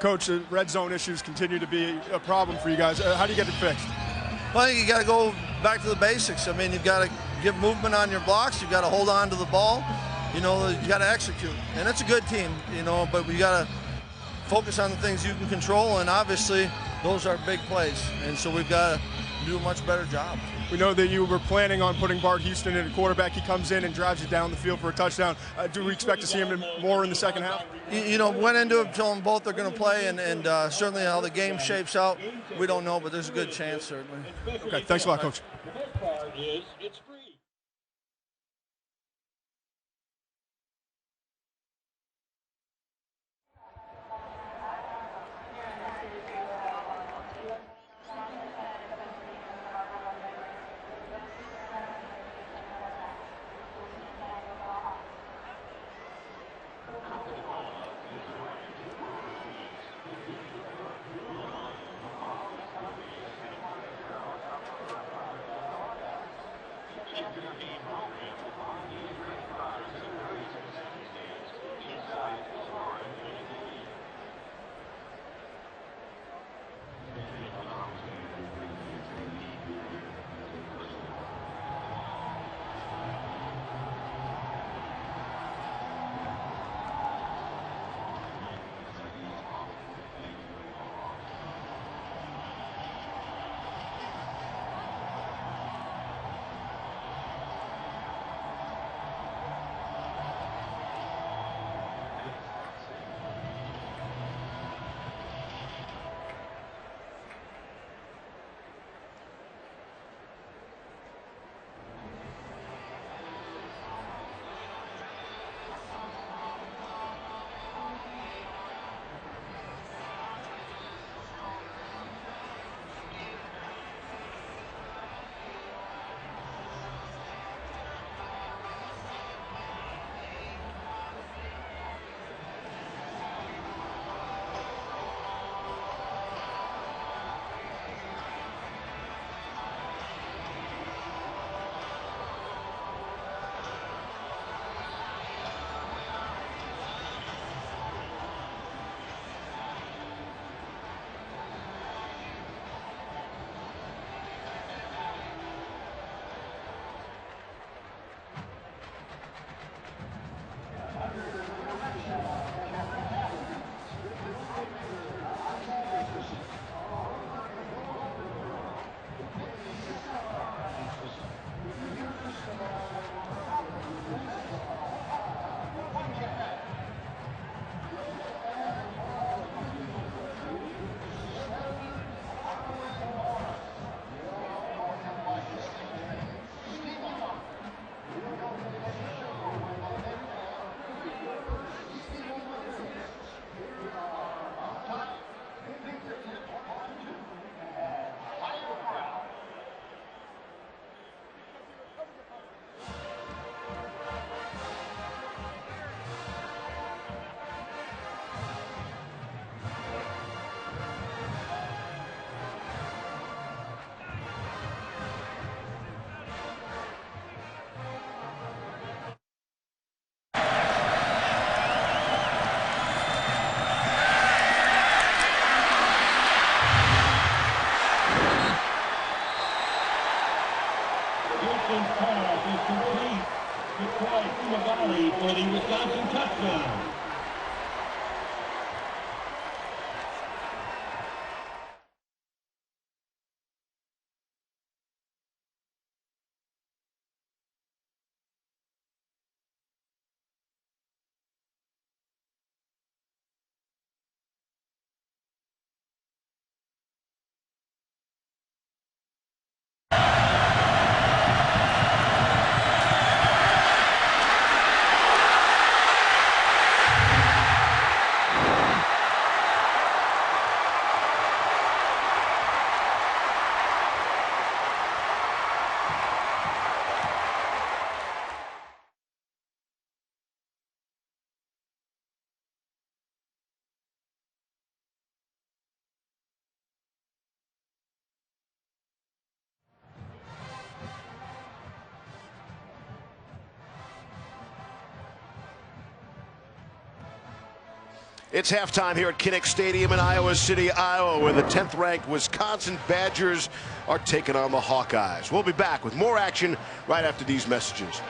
Coach, the red zone issues continue to be a problem for you guys. How do you get it fixed? Well, you got to go back to the basics. I mean, you've got to get movement on your blocks. You've got to hold on to the ball. You know, you got to execute. And it's a good team, you know, but we got to focus on the things you can control, and obviously those are big plays. And so we've got to do a much better job. We know that you were planning on putting Bart Houston in at quarterback. He comes in and drives you down the field for a touchdown. Do we expect to see him more in the second half? You know, went into it telling them both are going to play, and certainly how the game shapes out, we don't know, but there's a good chance, certainly. Okay, thanks a lot, Coach. For the Wisconsin touchdown. It's halftime here at Kinnick Stadium in Iowa City, Iowa, where the 10th-ranked Wisconsin Badgers are taking on the Hawkeyes. We'll be back with more action right after these messages.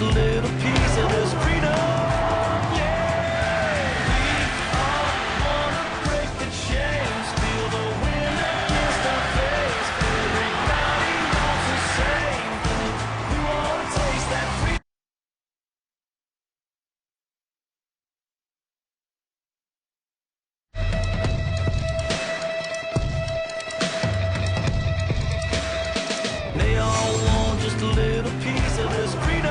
just a little piece of this freedom. Yeah, we all wanna break the chains, feel the wind against our face. Everybody wants the same thing. We wanna taste that freedom. They all want just a little piece of this freedom.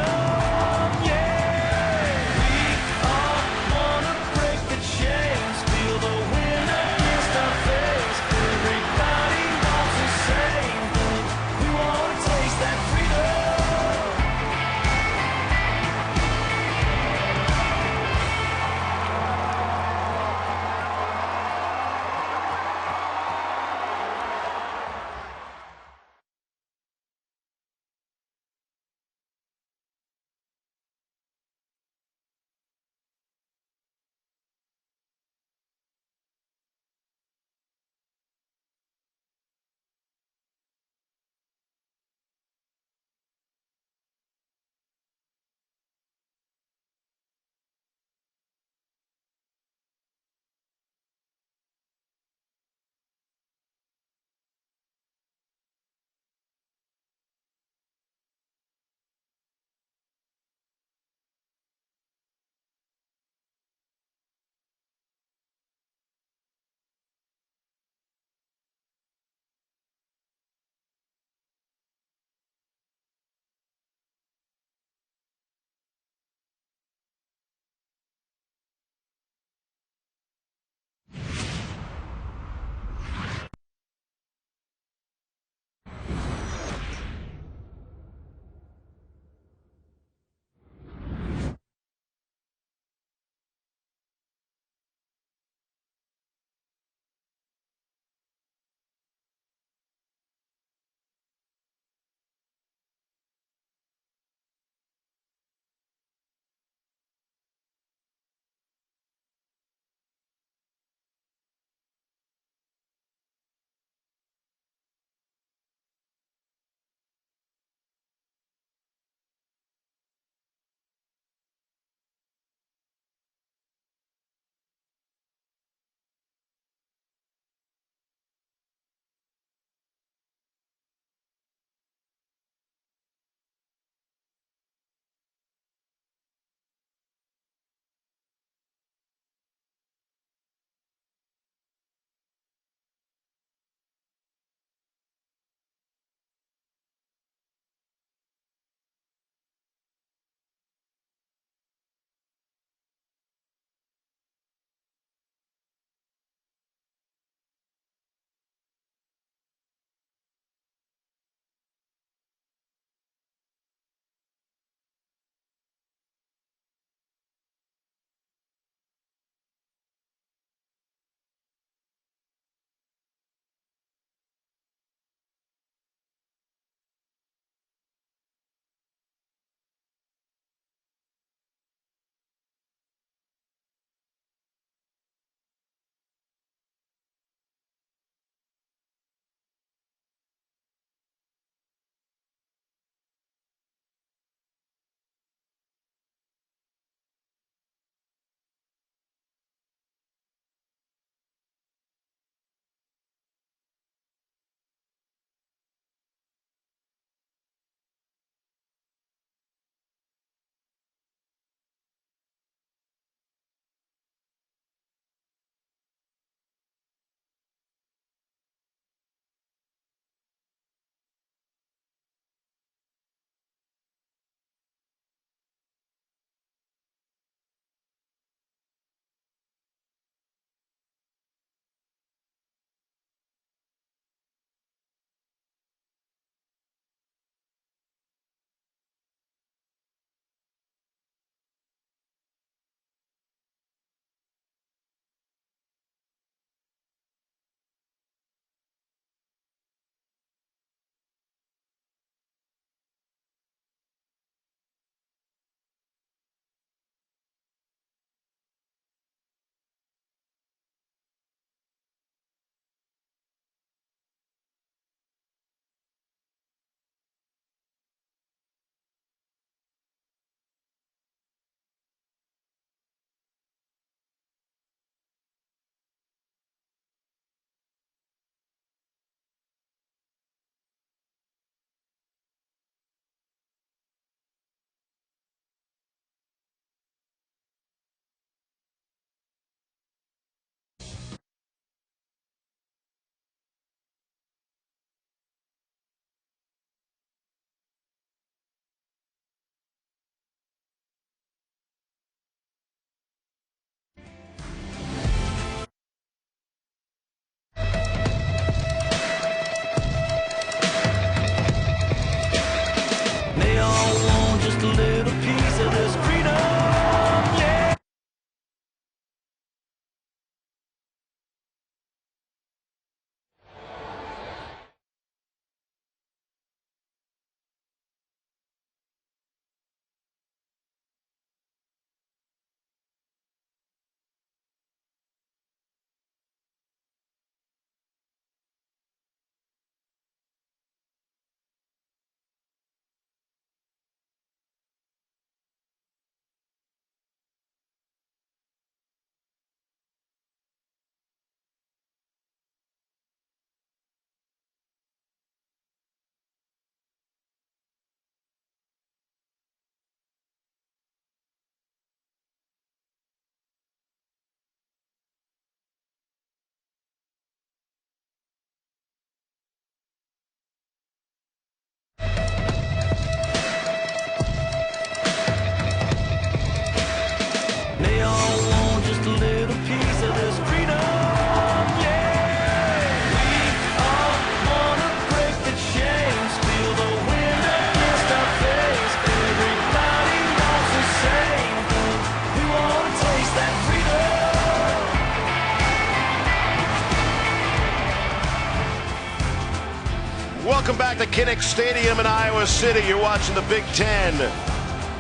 Welcome back to Kinnick Stadium in Iowa City. You're watching the Big Ten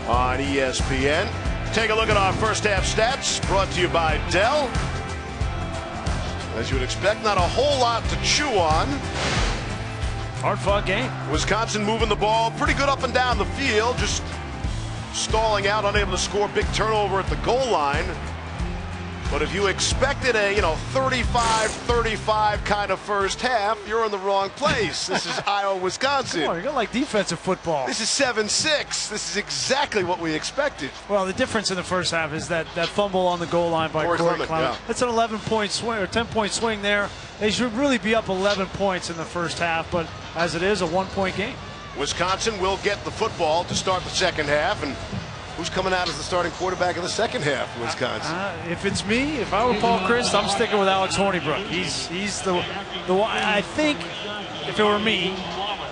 on ESPN. Take a look at our first half stats, brought to you by Dell. As you would expect, not a whole lot to chew on. Hard-fought game. Wisconsin moving the ball pretty good up and down the field, just stalling out, unable to score. Big turnover at the goal line. But if you expected a 35-35 kind of first half, you're in the wrong place. This is Iowa, Wisconsin. Come on, you're gonna like defensive football. This is 7-6. This is exactly what we expected. Well, the difference in the first half is that fumble on the goal line by Corey Clement. Yeah. That's an 11-point swing or 10-point swing there. They should really be up 11 points in the first half, but as it is, a 1-point game. Wisconsin will get the football to start the second half, and who's coming out as the starting quarterback in the second half for Wisconsin? If it's me, if I were Paul Chryst, I'm sticking with Alex Hornibrook. He's the one. I think if it were me,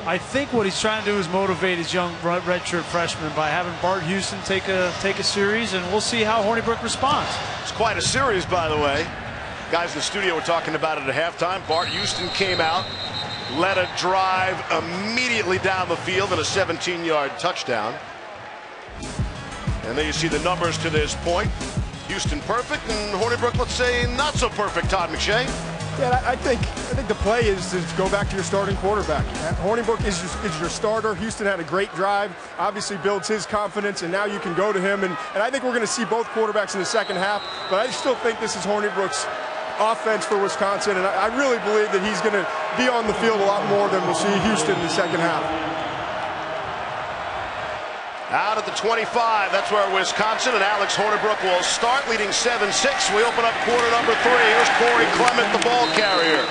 I think what he's trying to do is motivate his young redshirt freshman by having Bart Houston take a series, and we'll see how Hornibrook responds. It's quite a series, by the way. Guys in the studio were talking about it at halftime. Bart Houston came out, led a drive immediately down the field and a 17-yard touchdown. And there you see the numbers to this point. Houston perfect, and Hornibrook, let's say, not so perfect. Todd McShay. Yeah, I think the play is to go back to your starting quarterback. Hornibrook is your starter. Houston had a great drive, obviously builds his confidence, and now you can go to him. And I think we're going to see both quarterbacks in the second half, but I still think this is Hornibrook's offense for Wisconsin, and I really believe that he's going to be on the field a lot more than we'll see Houston in the second half. Out at the 25, that's where Wisconsin and Alex Hornibrook will start, leading 7-6. We open up quarter number 3. Here's Corey Clement, the ball carrier.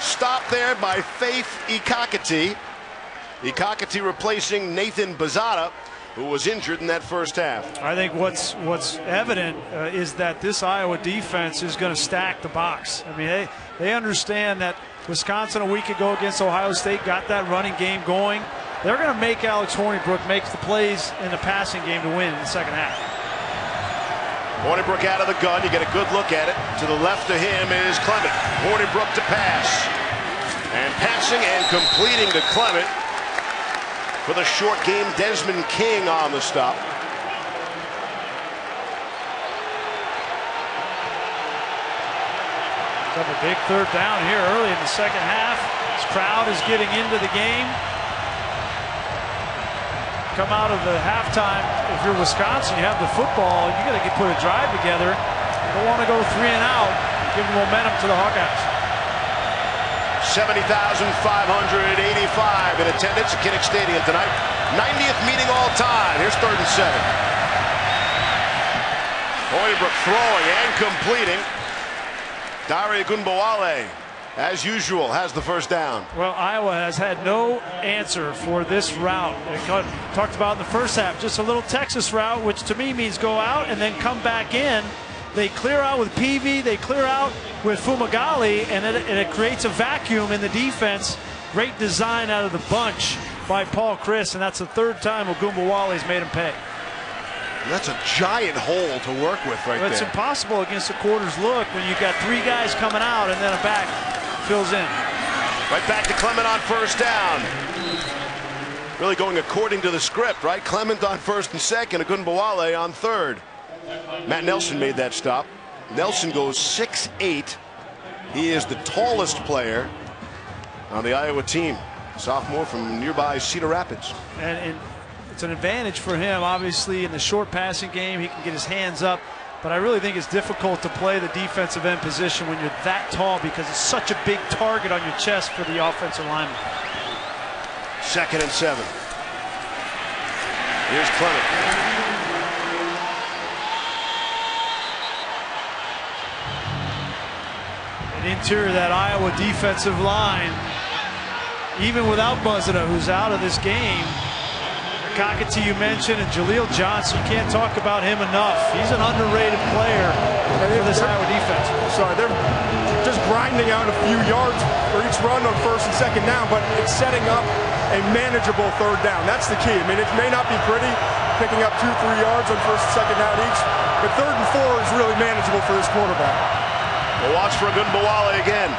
Stopped there by Faith Ikakati. Ikakati replacing Nathan Bazata, who was injured in that first half. I think what's evident is that this Iowa defense is going to stack the box. I mean, they understand that Wisconsin a week ago against Ohio State got that running game going. They're going to make Alex Hornibrook make the plays in the passing game to win in the second half. Hornibrook out of the gun. You get a good look at it. To the left of him is Clement. Hornibrook to pass. And passing and completing to Clement. For the short game, Desmond King on the stop. Got a big third down here early in the second half. This crowd is getting into the game. Come out of the halftime, if you're Wisconsin, you have the football, you got to put a drive together. You don't want to go 3 and out, give momentum to the Hawkeyes. 70,585 in attendance at Kinnick Stadium tonight. 90th meeting all time. Here's 3rd and 7. Hornibrook throwing and completing. Dare Ogunbowale, as usual, has the first down. Well, Iowa has had no answer for this route. They talked about in the first half, just a little Texas route, which to me means go out and then come back in. They clear out with Peavy, they clear out with Fumagalli, and it creates a vacuum in the defense. Great design out of the bunch by Paul Chryst, and that's the 3rd time Ogunbowale's made him pay. That's a giant hole to work with right there. It's impossible against a quarter's look when you've got 3 guys coming out and then a back fills in. Right back to Clement on first down. Really going according to the script, right? Clement on 1st and 2nd, Ogunbowale on 3rd. Matt Nelson made that stop. Nelson goes 6'8". He is the tallest player on the Iowa team. Sophomore from nearby Cedar Rapids. And it's an advantage for him, obviously, in the short passing game. He can get his hands up. But I really think it's difficult to play the defensive end position when you're that tall because it's such a big target on your chest for the offensive lineman. 2nd and 7. Here's Clement. An interior of that Iowa defensive line, even without Bazata, who's out of this game. Cockatoo you mentioned, and Jaleel Johnson, you can't talk about him enough. He's an underrated player for this Iowa defense. Sorry, they're just grinding out a few yards for each run on 1st and 2nd down, but it's setting up a manageable 3rd down. That's the key. I mean, it may not be pretty, picking up 2-3 yards on 1st and 2nd down each, but 3rd and 4 is really manageable for this quarterback. We'll watch for Ogunbowale again.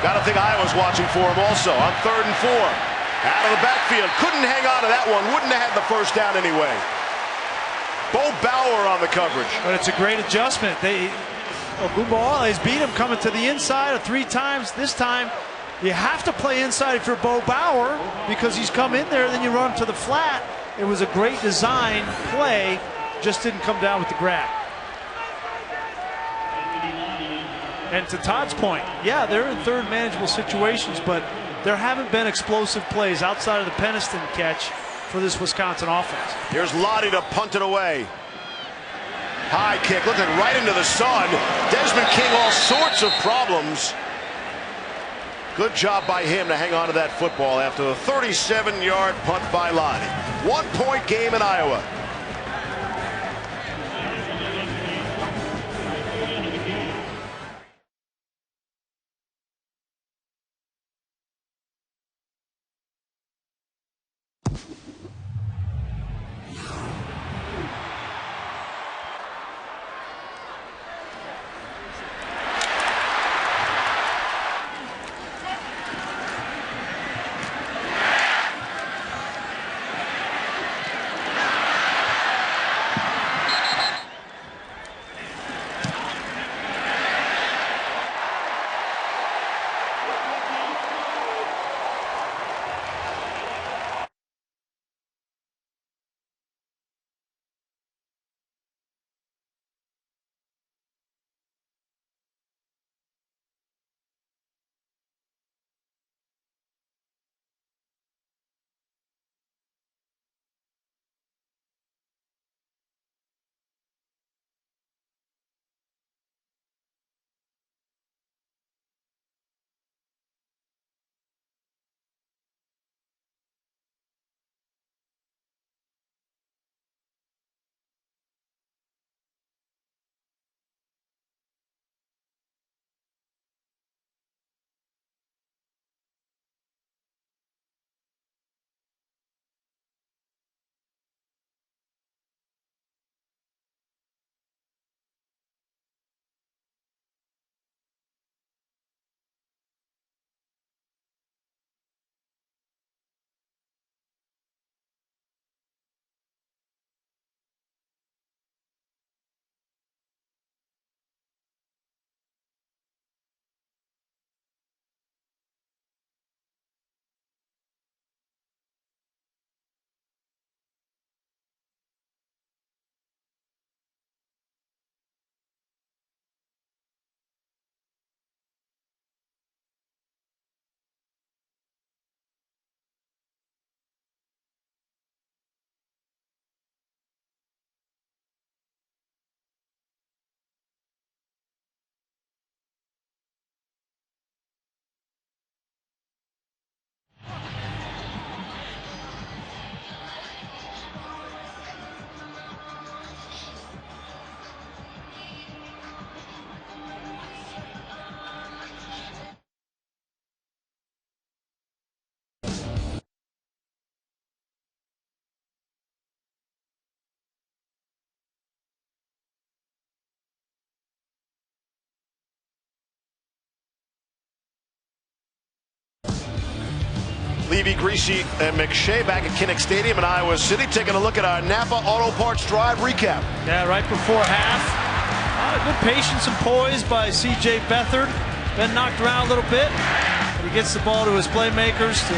Got to think Iowa's watching for him also on 3rd and 4. Out of the backfield. Couldn't hang on to that one. Wouldn't have had the first down anyway. Bo Bauer on the coverage. But it's a great adjustment. Ogunbowale's beat him coming to the inside 3 times. This time, you have to play inside if you're Bo Bauer because he's come in there, then you run to the flat. It was a great design play, just didn't come down with the grab. And to Todd's point, yeah, they're in third manageable situations, but there haven't been explosive plays outside of the Peniston catch for this Wisconsin offense. Here's Lottie to punt it away. High kick, looking right into the sun. Desmond King, all sorts of problems. Good job by him to hang on to that football after the 37-yard punt by Lottie. 1-point game in Iowa. Levy, Greasy, and McShay back at Kinnick Stadium in Iowa City, taking a look at our Napa Auto Parts Drive recap. Yeah, right before half. Good patience and poise by C.J. Beathard. Been knocked around a little bit. But he gets the ball to his playmakers to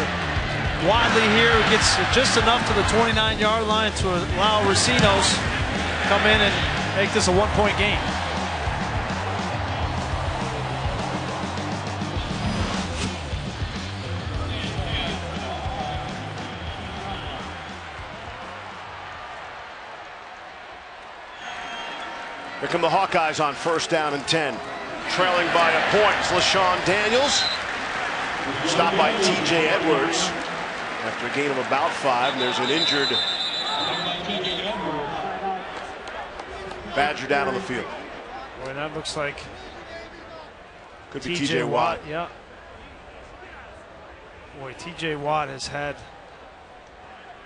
Wadley here. He gets just enough to the 29-yard line to allow Racinos come in and make this a 1-point game. Here come the Hawkeyes on first down and 10. Trailing by a point, it's LaShawn Daniels. Stopped by T.J. Edwards after a gain of about 5. And there's an injured Badger down on the field. Boy, that looks like could be T.J. Watt. Yeah. Boy, T.J. Watt has had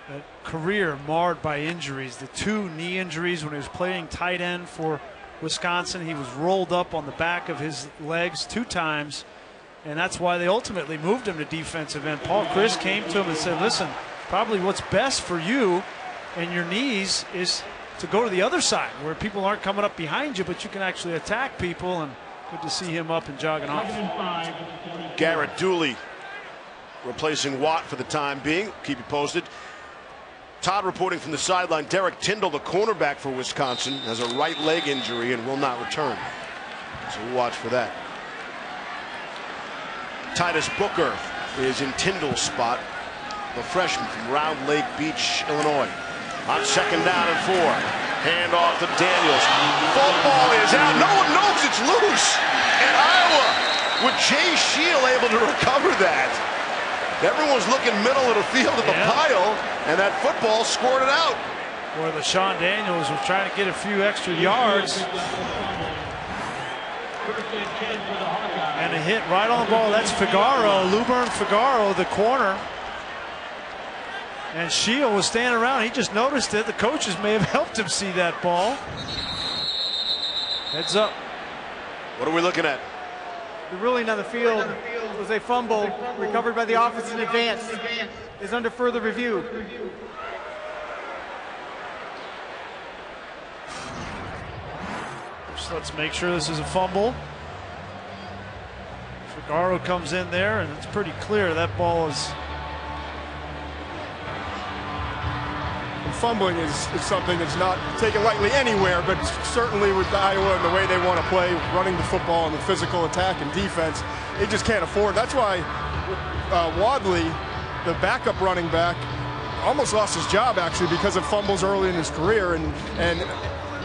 a career marred by injuries. The 2 knee injuries when he was playing tight end for Wisconsin. He was rolled up on the back of his legs 2 times And that's why they ultimately moved him to defensive end. Paul Chris came to him and said, listen, probably what's best for you and your knees is to go to the other side where people aren't coming up behind you, but you can actually attack people. And good to see him up and jogging off. Garrett Dooley replacing Watt for the time being. Keep you posted. Todd reporting from the sideline. Derek Tyndall, the cornerback for Wisconsin, has a right leg injury and will not return. So we'll watch for that. Titus Booker is in Tyndall's spot, the freshman from Round Lake Beach, Illinois. On second down and 4. Hand off to Daniels. Football is out. No one knows it's loose. And Iowa, with Jay Shield able to recover that. Everyone's looking middle of the field at the pile, and that football squirted out. Where the Sean Daniels was trying to get a few extra yards. And a hit right on the ball. That's Figaro, Luburn Figaro, the corner. And Shield was standing around. He just noticed it. The coaches may have helped him see that ball. Heads up. What are we looking at? The ruling on the field was a fumble recovered by the offense in advance. Is under further review. So let's make sure this is a fumble. Figaro comes in there, and it's pretty clear that ball is. Fumbling is something that's not taken lightly anywhere, but certainly with Iowa and the way they want to play, running the football and the physical attack and defense, they just can't afford. That's why Wadley, the backup running back, almost lost his job actually because of fumbles early in his career. And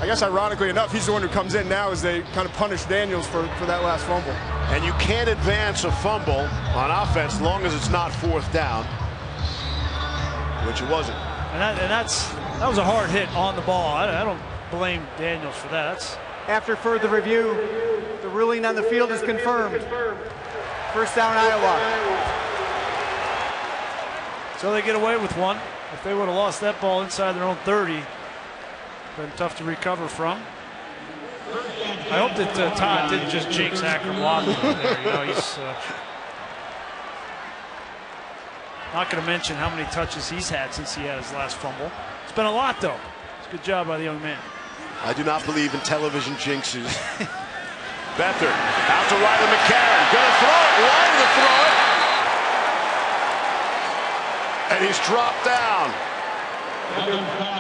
I guess ironically enough, he's the one who comes in now as they kind of punish Daniels for that last fumble. And you can't advance a fumble on offense as long as it's not 4th down, which it wasn't. And that was a hard hit on the ball. I don't blame Daniels for that. After further review, the ruling on the field is confirmed. First down, Iowa. So they get away with one. If they would have lost that ball inside their own 30, been tough to recover from. I hope that Todd didn't just jinx Akram Wadley there. You know, he's not going to mention how many touches he's had since he had his last fumble. It's been a lot, though. It's a good job by the young man. I do not believe in television jinxes. Beathard out to Riley McCarron. Going to throw it. Wide to throw it. And he's dropped down.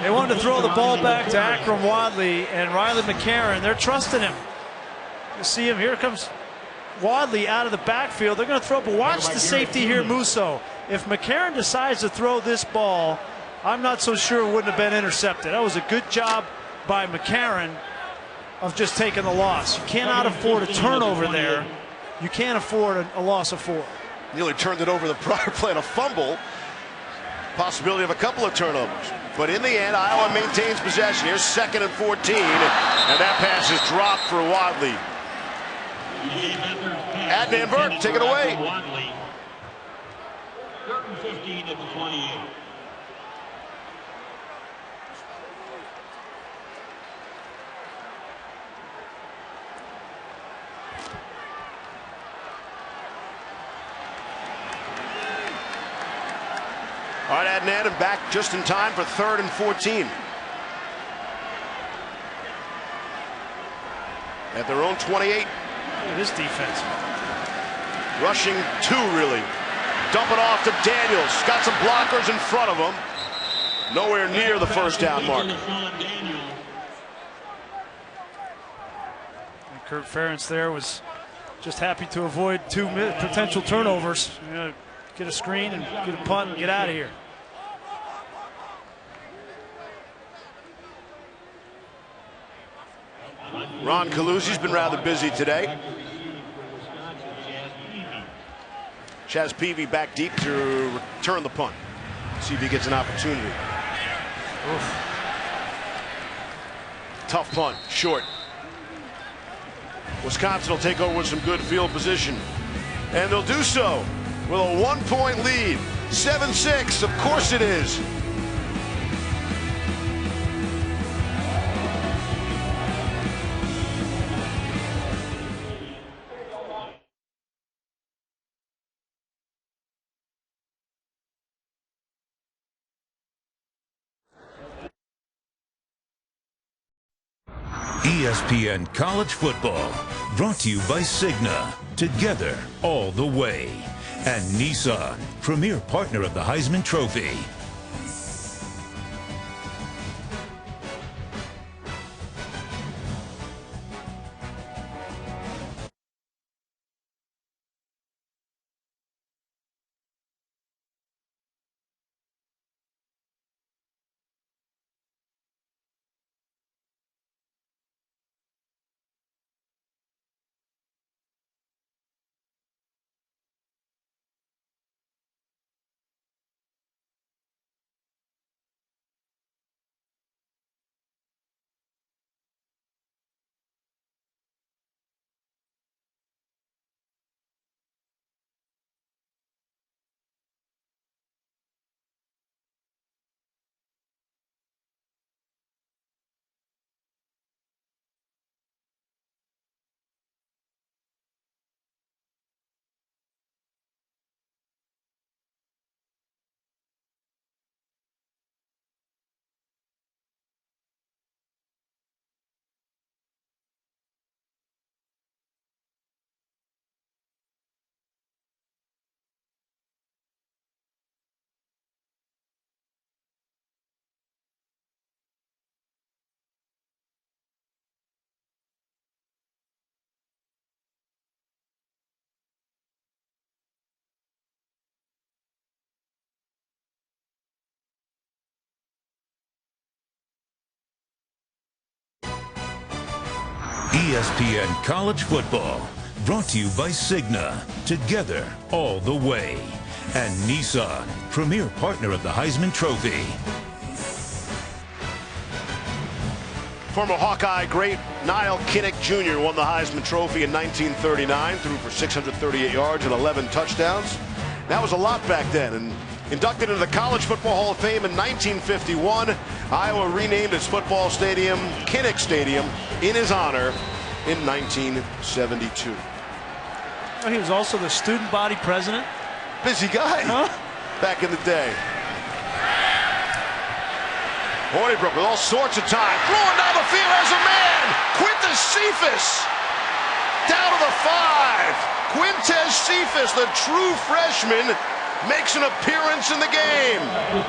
They wanted to throw the ball back to Akram Wadley and Riley McCarron. They're trusting him. You see him. Here comes Wadley out of the backfield. They're going to throw, but watch the safety here, Musso. If McCarron decides to throw this ball, I'm not so sure it wouldn't have been intercepted. That was a good job by McCarron of just taking the loss. You cannot afford a turnover there. You can't afford a loss of 4. Nearly turned it over the prior play on a fumble. Possibility of a couple of turnovers. But in the end, Iowa maintains possession. Here's 2nd and 14. And that pass is dropped for Wadley. Adnan Burke, take it away. 3rd and 15 at the 28. All right, Adnan, and back just in time for 3rd and 14. At their own 28. Look at this defense. Rushing 2, really. Dump it off to Daniels. Got some blockers in front of him. Nowhere near the 1st down mark. And Kurt Ferentz there was just happy to avoid 2 potential turnovers. You know, get a screen and get a punt and get out of here. Ron Calusi's been rather busy today. Chaz Peavy back deep to return the punt. See if he gets an opportunity. Oof. Tough punt, short. Wisconsin will take over with some good field position. And they'll do so with a 1-point lead. 7-6, of course it is. ESPN College Football, brought to you by Cigna, together all the way, and Nissan, premier partner of the Heisman Trophy. ESPN College Football, brought to you by Cigna, together all the way, and Nissan, premier partner of the Heisman Trophy. Former Hawkeye great Niall Kinnick Jr. won the Heisman Trophy in 1939, threw for 638 yards and 11 touchdowns. That was a lot back then. And inducted into the College Football Hall of Fame in 1951, Iowa renamed its football stadium Kinnick Stadium in his honor in 1972. Oh, he was also the student body president. Busy guy back in the day. Hornibrook with all sorts of time, throwing down the field as a man. Quintez Cephas down to the 5. Quintez Cephas, the true freshman, makes an appearance in the game.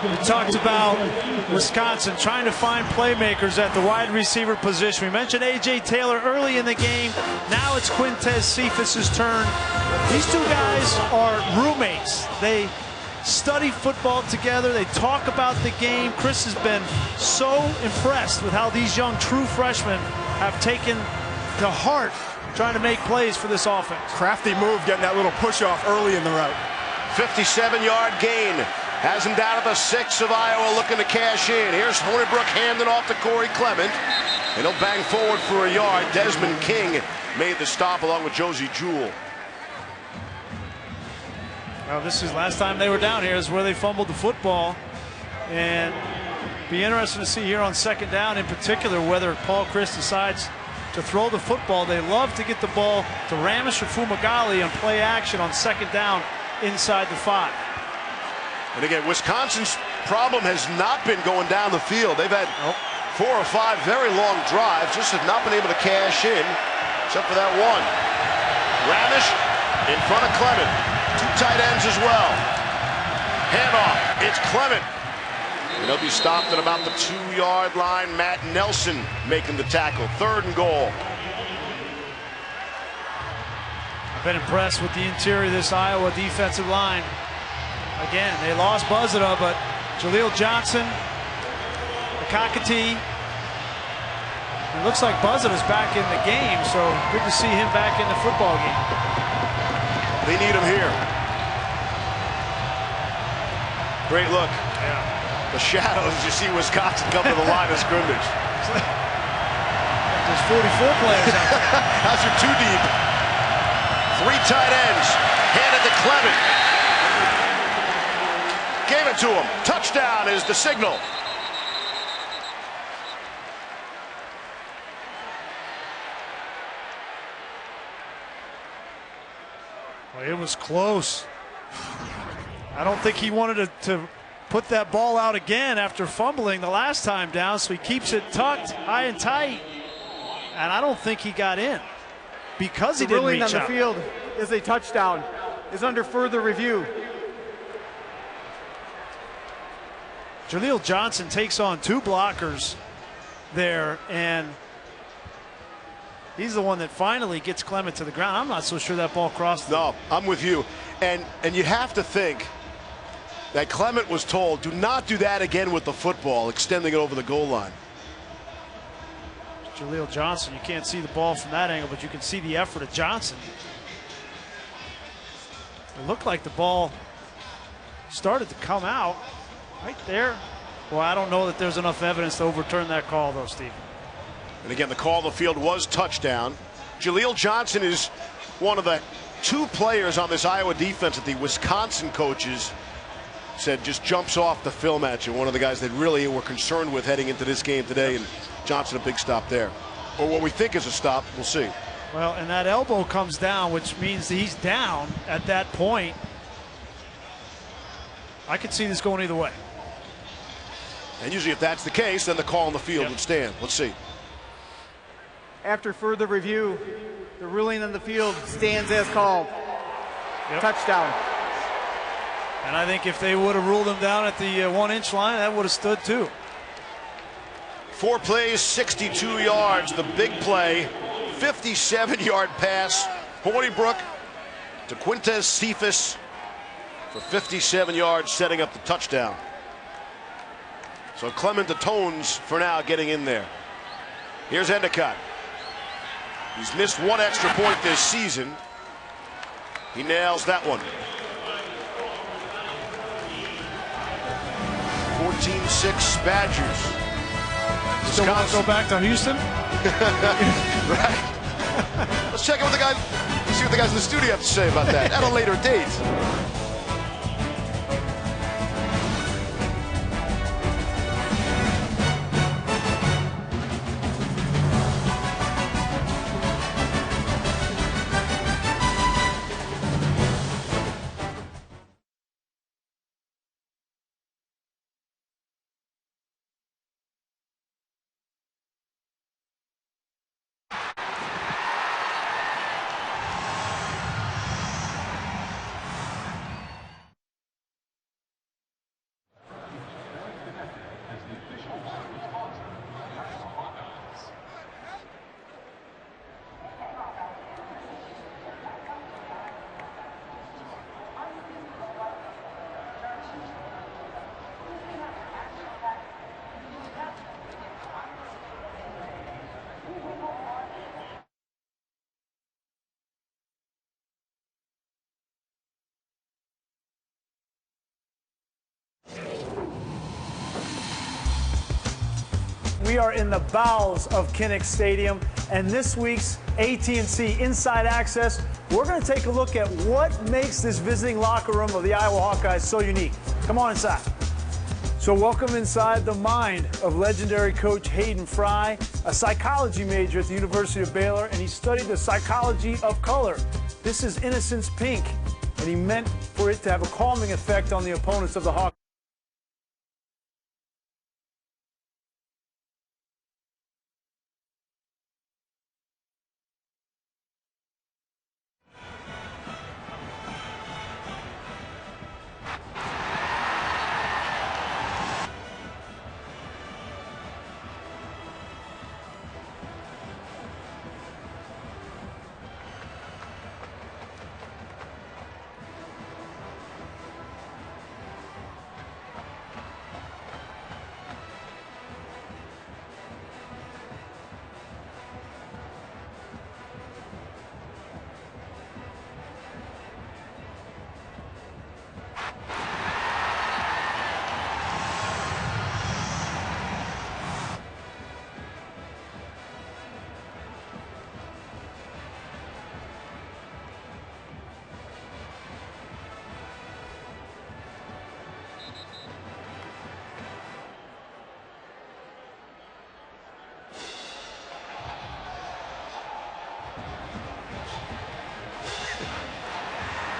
We talked about Wisconsin trying to find playmakers at the wide receiver position. We mentioned A.J. Taylor early in the game. Now it's Quintez Cephas' turn. These two guys are roommates. They study football together. They talk about the game. Chris has been so impressed with how these young true freshmen have taken to heart trying to make plays for this offense. Crafty move, getting that little push off early in the route. 57-yard gain. Has him down at the 6 of Iowa, looking to cash in. Here's Hornibrook handing off to Corey Clement. And he'll bang forward for a yard. Desmond King made the stop along with Josie Jewell. Well, this is last time they were down here is where they fumbled the football. And be interesting to see here on second down in particular whether Paul Chris decides to throw the football. They love to get the ball to Ramesh or Fumagalli on play action on second down inside the 5. And again, Wisconsin's problem has not been going down the field. They've had 4 or 5 very long drives, just have not been able to cash in, except for that one. Ramesh in front of Clement. 2 tight ends as well. Handoff. It's Clement. And he'll be stopped at about the 2-yard line. Matt Nelson making the tackle. 3rd and goal. Been impressed with the interior of this Iowa defensive line. Again, they lost Buzzada, but Jaleel Johnson, Kakati. It looks like Buzzada's back in the game, so good to see him back in the football game. They need him here. Great look. Yeah. The shadows, you see Wisconsin come to the line of scrimmage. There's 44 players out there. How's your 2 deep? 3 tight ends, handed to Clement. Gave it to him. Touchdown is the signal. Well, it was close. I don't think he wanted to put that ball out again after fumbling the last time down, so he keeps it tucked high and tight. And I don't think he got in because he The didn't ruling reach on the out. field is a touchdown. Is under further review. Jaleel Johnson takes on 2 blockers there, and he's the one that finally gets Clement to the ground. I'm not so sure that ball crossed. No, I'm with you. And you have to think that Clement was told, do not do that again with the football, extending it over the goal line. Jaleel Johnson, you can't see the ball from that angle, but you can see the effort of Johnson. It looked like the ball started to come out right there. Well, I don't know that there's enough evidence to overturn that call, though, Steve. And again, the call on the field was touchdown. Jaleel Johnson is one of the 2 players on this Iowa defense that the Wisconsin coaches said just jumps off the film at you. One of the guys that really were concerned with heading into this game today, and Johnson a big stop there. Or what we think is a stop, we'll see. Well, and that elbow comes down, which means he's down at that point. I could see this going either way. And usually if that's the case, then the call on the field would stand. Let's see. After further review, the ruling on the field stands as called. Touchdown. And I think if they would have ruled him down at the 1-inch line, that would have stood too. 4 plays, 62 yards. The big play, 57-yard pass. Hornibrook to Quintez Cephas for 57 yards, setting up the touchdown. So Clement atones for now getting in there. Here's Endicott. He's missed 1 extra point this season. He nails that one. 14-6 Badgers. Still want to go back to Houston? Right. Let's check in with the guys. See what the guys in the studio have to say about that at a later date. We are in the bowels of Kinnick Stadium, and this week's AT&T Inside Access, we're going to take a look at what makes this visiting locker room of the Iowa Hawkeyes so unique. Come on inside. So welcome inside the mind of legendary coach Hayden Fry, a psychology major at the University of Baylor, and he studied the psychology of color. This is Innocence Pink, and he meant for it to have a calming effect on the opponents of the Hawkeyes.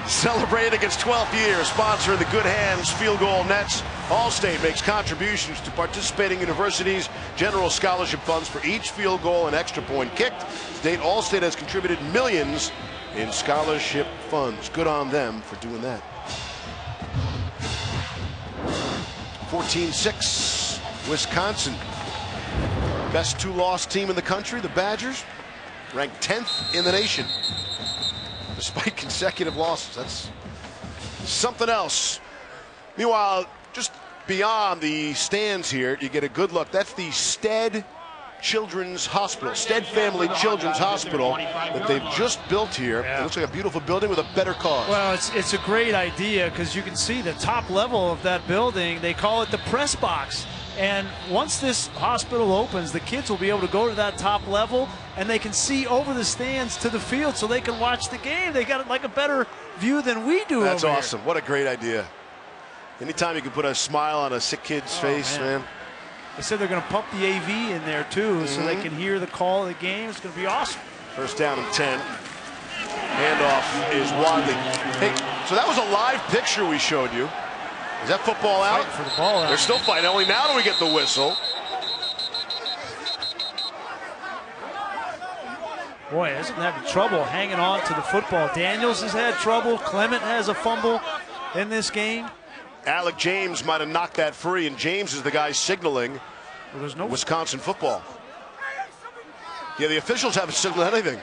Celebrating its 12th year, sponsoring the Good Hands Field Goal Nets. Allstate makes contributions to participating universities' general scholarship funds for each field goal and extra point kicked. To date, Allstate has contributed millions in scholarship funds. Good on them for doing that. 14-6, Wisconsin. Best two-loss team in the country, the Badgers, ranked 10th in the nation, despite consecutive losses. That's something else. Meanwhile, just beyond the stands here, you get a good look. That's the Stead Children's Hospital, Stead Family Children's Hospital that they've just built here. It looks like a beautiful building with a better cause. Well, it's a great idea because you can see the top level of that building. They call it the press box. And once this hospital opens, the kids will be able to go to that top level and they can see over the stands to the field so they can watch the game. They got like a better view than we do. That's over awesome. Here. What a great idea. Anytime you can put a smile on a sick kid's face, man. They said they're going to pump the AV in there too so they can hear the call of the game. It's going to be awesome. First down and 10. Handoff is Wadley. Hey, so that was a live picture we showed you. Is that football out? Fighting for the ball out. They're still fighting. Only now do we get the whistle. Boy, isn't having trouble hanging on to the football. Daniels has had trouble. Clement has a fumble in this game. Alec James might have knocked that free, and James is the guy signaling there's no Wisconsin football. Yeah, the officials haven't signaled anything.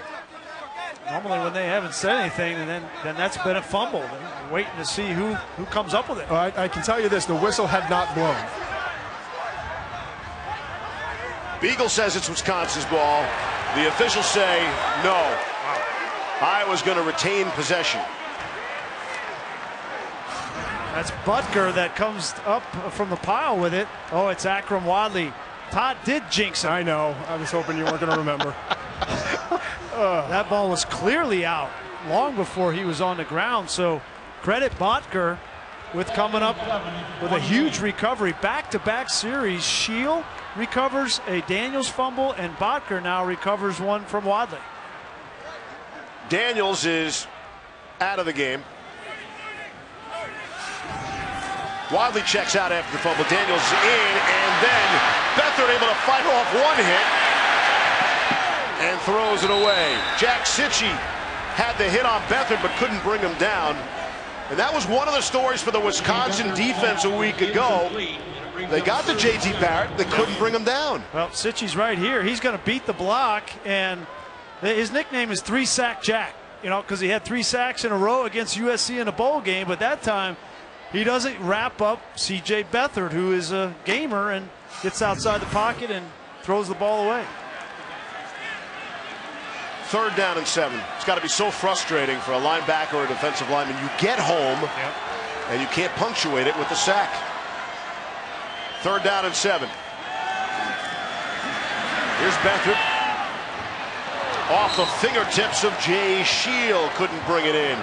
Normally when they haven't said anything, and then that's been a fumble. They're waiting to see who comes up with it. I can tell you this, the whistle had not blown. Beagle says it's Wisconsin's ball. The officials say no. Iowa's going to retain possession. That's Butker that comes up from the pile with it. Oh, it's Akram Wadley. Todd did jinx him. I know. I was hoping you weren't going to remember. That ball was clearly out long before he was on the ground. So credit Butker with coming up with a huge recovery. Back-to-back series. Shield recovers a Daniels fumble, and Butker now recovers one from Wadley. Daniels is out of the game. Wadley checks out after the fumble. Daniels in, and then Beathard able to fight off one hit and throws it away. Jack Sitchie had the hit on Beathard but couldn't bring him down. And that was one of the stories for the Wisconsin defense a week ago. They got to J.T. Barrett. They couldn't bring him down. Well, Sitchie's right here. He's going to beat the block, and his nickname is 3-Sack Jack, you know, because he had 3 sacks in a row against USC in a bowl game, but that time he doesn't wrap up C.J. Beathard, who is a gamer and gets outside the pocket and throws the ball away. 3rd down and 7. It's got to be so frustrating for a linebacker or a defensive lineman. You get home and you can't punctuate it with a sack. 3rd down and 7. Here's Beathard. Off the fingertips of Jay Shield. Couldn't bring it in.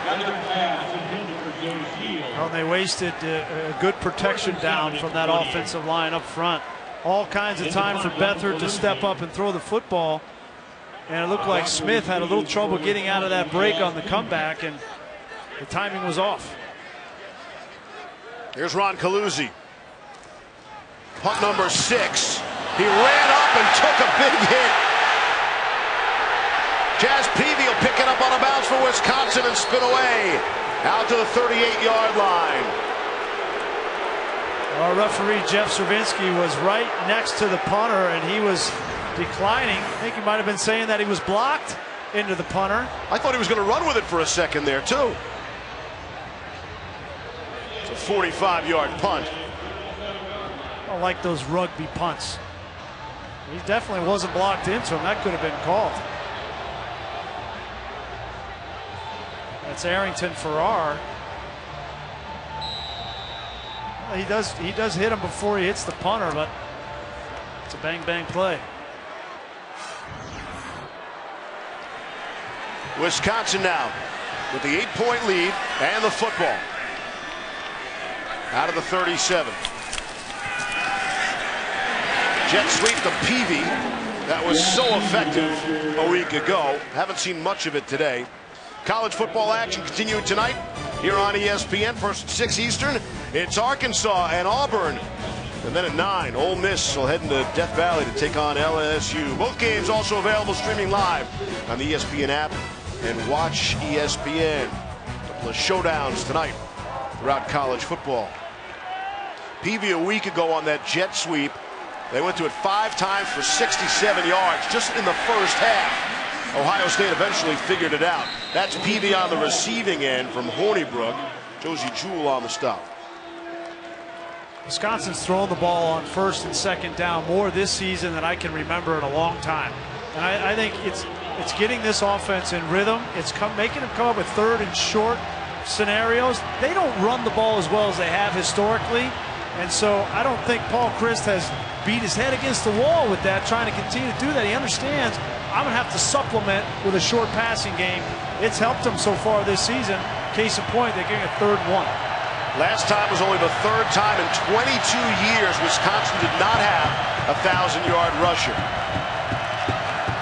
Well, they wasted a good protection down from that offensive line up front. All kinds of time for Beathard to step up and throw the football. And it looked like Smith had a little trouble getting out of that break on the comeback, and the timing was off. Here's Ron Caluzzi. Punt number 6. He ran up and took a big hit. Jazz Peavy will pick it up on a bounce for Wisconsin and spin away out to the 38-yard line. Our referee, Jeff Cervinsky, was right next to the punter, and he was declining. I think he might have been saying that he was blocked into the punter. I thought he was going to run with it for a second there, too. It's a 45-yard punt. I don't like those rugby punts. He definitely wasn't blocked into him. That could have been called. That's Arrington Farrar. He does hit him before he hits the punter, but it's a bang-bang play. Wisconsin now with the 8-point lead and the football. Out of the 37. Jet sweep to Peavy. That was so effective a week ago. Haven't seen much of it today. College football action continuing tonight here on ESPN. First at 6 Eastern It's Arkansas and Auburn. And then at 9, Ole Miss will head into Death Valley to take on LSU. Both games also available streaming live on the ESPN app and watch ESPN. A couple of showdowns tonight throughout college football. Peavy a week ago on that jet sweep. They went to it 5 times for 67 yards just in the first half. Ohio State eventually figured it out. That's Peavy on the receiving end from Hornibrook. Josie Jewell on the stop. Wisconsin's thrown the ball on 1st and 2nd down more this season than I can remember in a long time. And I think it's getting this offense in rhythm. It's making them come up with 3rd and short scenarios. They don't run the ball as well as they have historically. And so I don't think Paul Chryst has beat his head against the wall with that, trying to continue to do that. He understands I'm going to have to supplement with a short passing game. It's helped him so far this season. Case in point, they're getting a 3rd and 1. Last time was only the 3rd time in 22 years Wisconsin did not have a 1,000-yard rusher.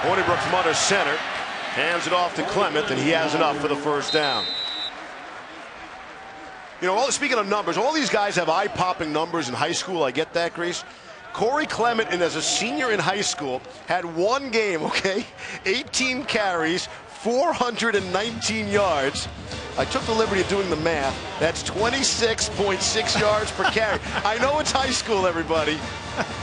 Hornibrook from under center hands it off to Clement, and he has enough for the 1st down. You know, speaking of numbers, all these guys have eye-popping numbers in high school. I get that, Grease. Corey Clement, and as a senior in high school, had 1 game, okay? 18 carries, 419 yards. I took the liberty of doing the math. That's 26.6 yards per carry. I know it's high school, everybody,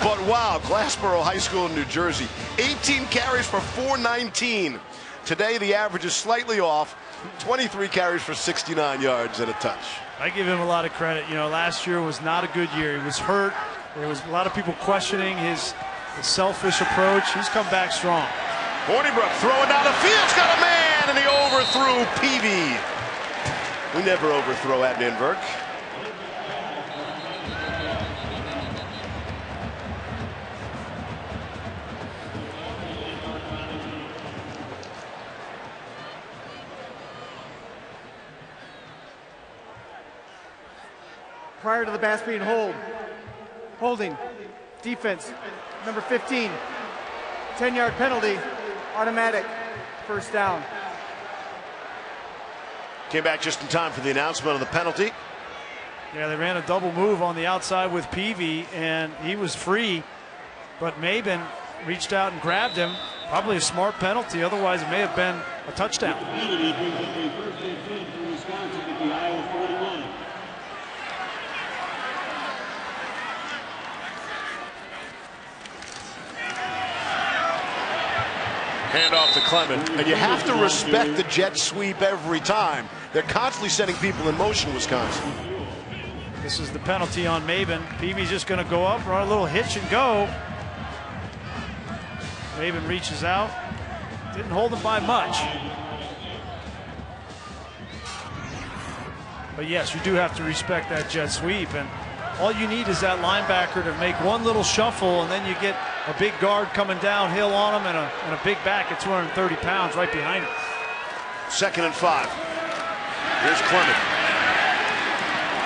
but wow, Glassboro High School in New Jersey. 18 carries for 419. Today, the average is slightly off. 23 carries for 69 yards and a touch. I give him a lot of credit. You know, last year was not a good year. He was hurt. There was a lot of people questioning his selfish approach. He's come back strong. Hornibrook throwing down the field's got a man, and he overthrew Peavy. We never overthrow at Ninberg. Prior to the pass being holding, defense, number 15, 10-yard penalty, automatic, 1st down. Came back just in time for the announcement of the penalty. Yeah, they ran a double move on the outside with Peavy, and he was free, but Maben reached out and grabbed him. Probably a smart penalty, otherwise it may have been a touchdown. Hand off to Clement, and you have to respect the jet sweep every time. They're constantly setting people in motion, Wisconsin. This is the penalty on Maben. Peavy's just going to go up, run a little hitch and go. Maben reaches out. Didn't hold him by much. But yes, you do have to respect that jet sweep, and all you need is that linebacker to make one little shuffle, and then you get a big guard coming downhill on him and a big back at 230 pounds right behind him. 2nd and 5. Here's Clement.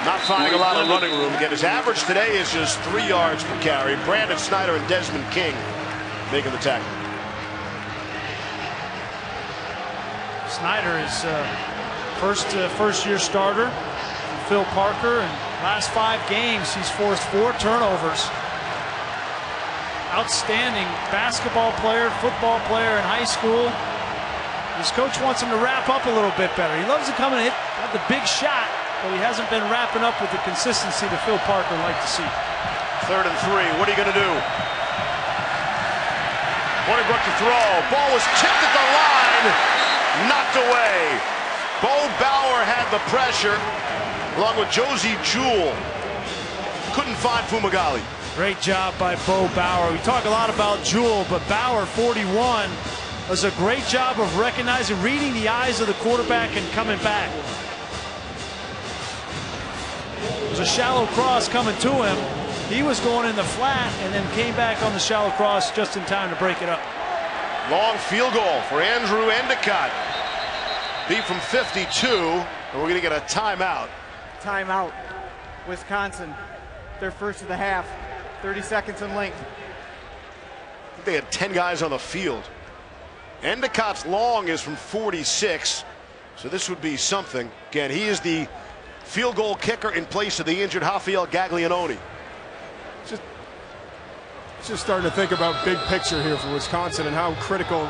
Not finding a lot of running room. Again, his average today is just 3 yards per carry. Brandon Snyder and Desmond King making the tackle. Snyder is first-year starter. Phil Parker, and last 5 games he's forced 4 turnovers. Outstanding basketball player, football player in high school. His coach wants him to wrap up a little bit better. He loves to come and have the big shot, but he hasn't been wrapping up with the consistency that Phil Parker would like to see. 3rd and 3. What are you going to do? Hornibrook to throw. Ball was tipped at the line, knocked away. Bo Bauer had the pressure, along with Josie Jewell. Couldn't find Fumagalli. Great job by Bo Bauer. We talk a lot about Jewell, but Bauer, 41, does a great job of recognizing, reading the eyes of the quarterback and coming back. There's a shallow cross coming to him. He was going in the flat and then came back on the shallow cross just in time to break it up. Long field goal for Andrew Endicott. Beat from 52, and we're going to get a timeout. Timeout, Wisconsin, their first of the half, 30 seconds in length. I think they had 10 guys on the field. Endicott's long is from 46, so this would be something. Again, he is the field goal kicker in place of the injured Rafael Gaglianone. Just starting to think about big picture here for Wisconsin and how critical.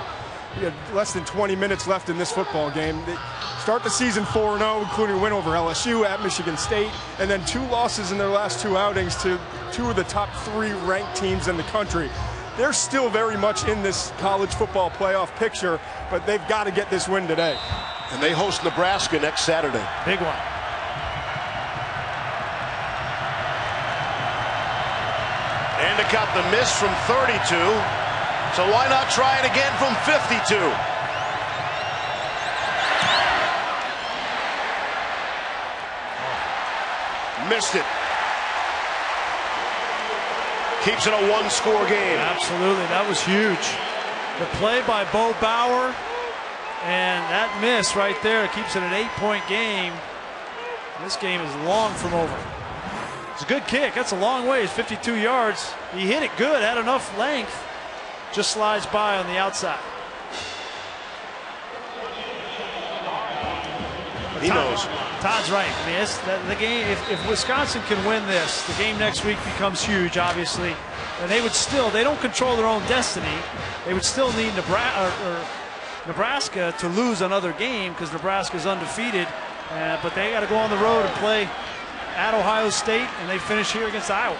We had less than 20 minutes left in this football game. They start the season 4-0, including a win over LSU, at Michigan State, and then 2 losses in their last 2 outings to 2 of the top 3 ranked teams in the country. They're still very much in this college football playoff picture, but they've got to get this win today. And they host Nebraska next Saturday. Big one. Endicott the miss from 32. So why not try it again from 52? Missed it. Keeps it a 1-score game. Absolutely, that was huge. The play by Bo Bauer and that miss right there keeps it an 8-point game. This game is long from over. It's a good kick. That's a long ways, 52 yards. He hit it good, had enough length. Just slides by on the outside. He knows. Todd's right. I mean, the game. If Wisconsin can win this, the game next week becomes huge, obviously. And they would still. They don't control their own destiny. They would still need Nebraska to lose another game because Nebraska's undefeated. But they got to go on the road and play at Ohio State, and they finish here against Iowa.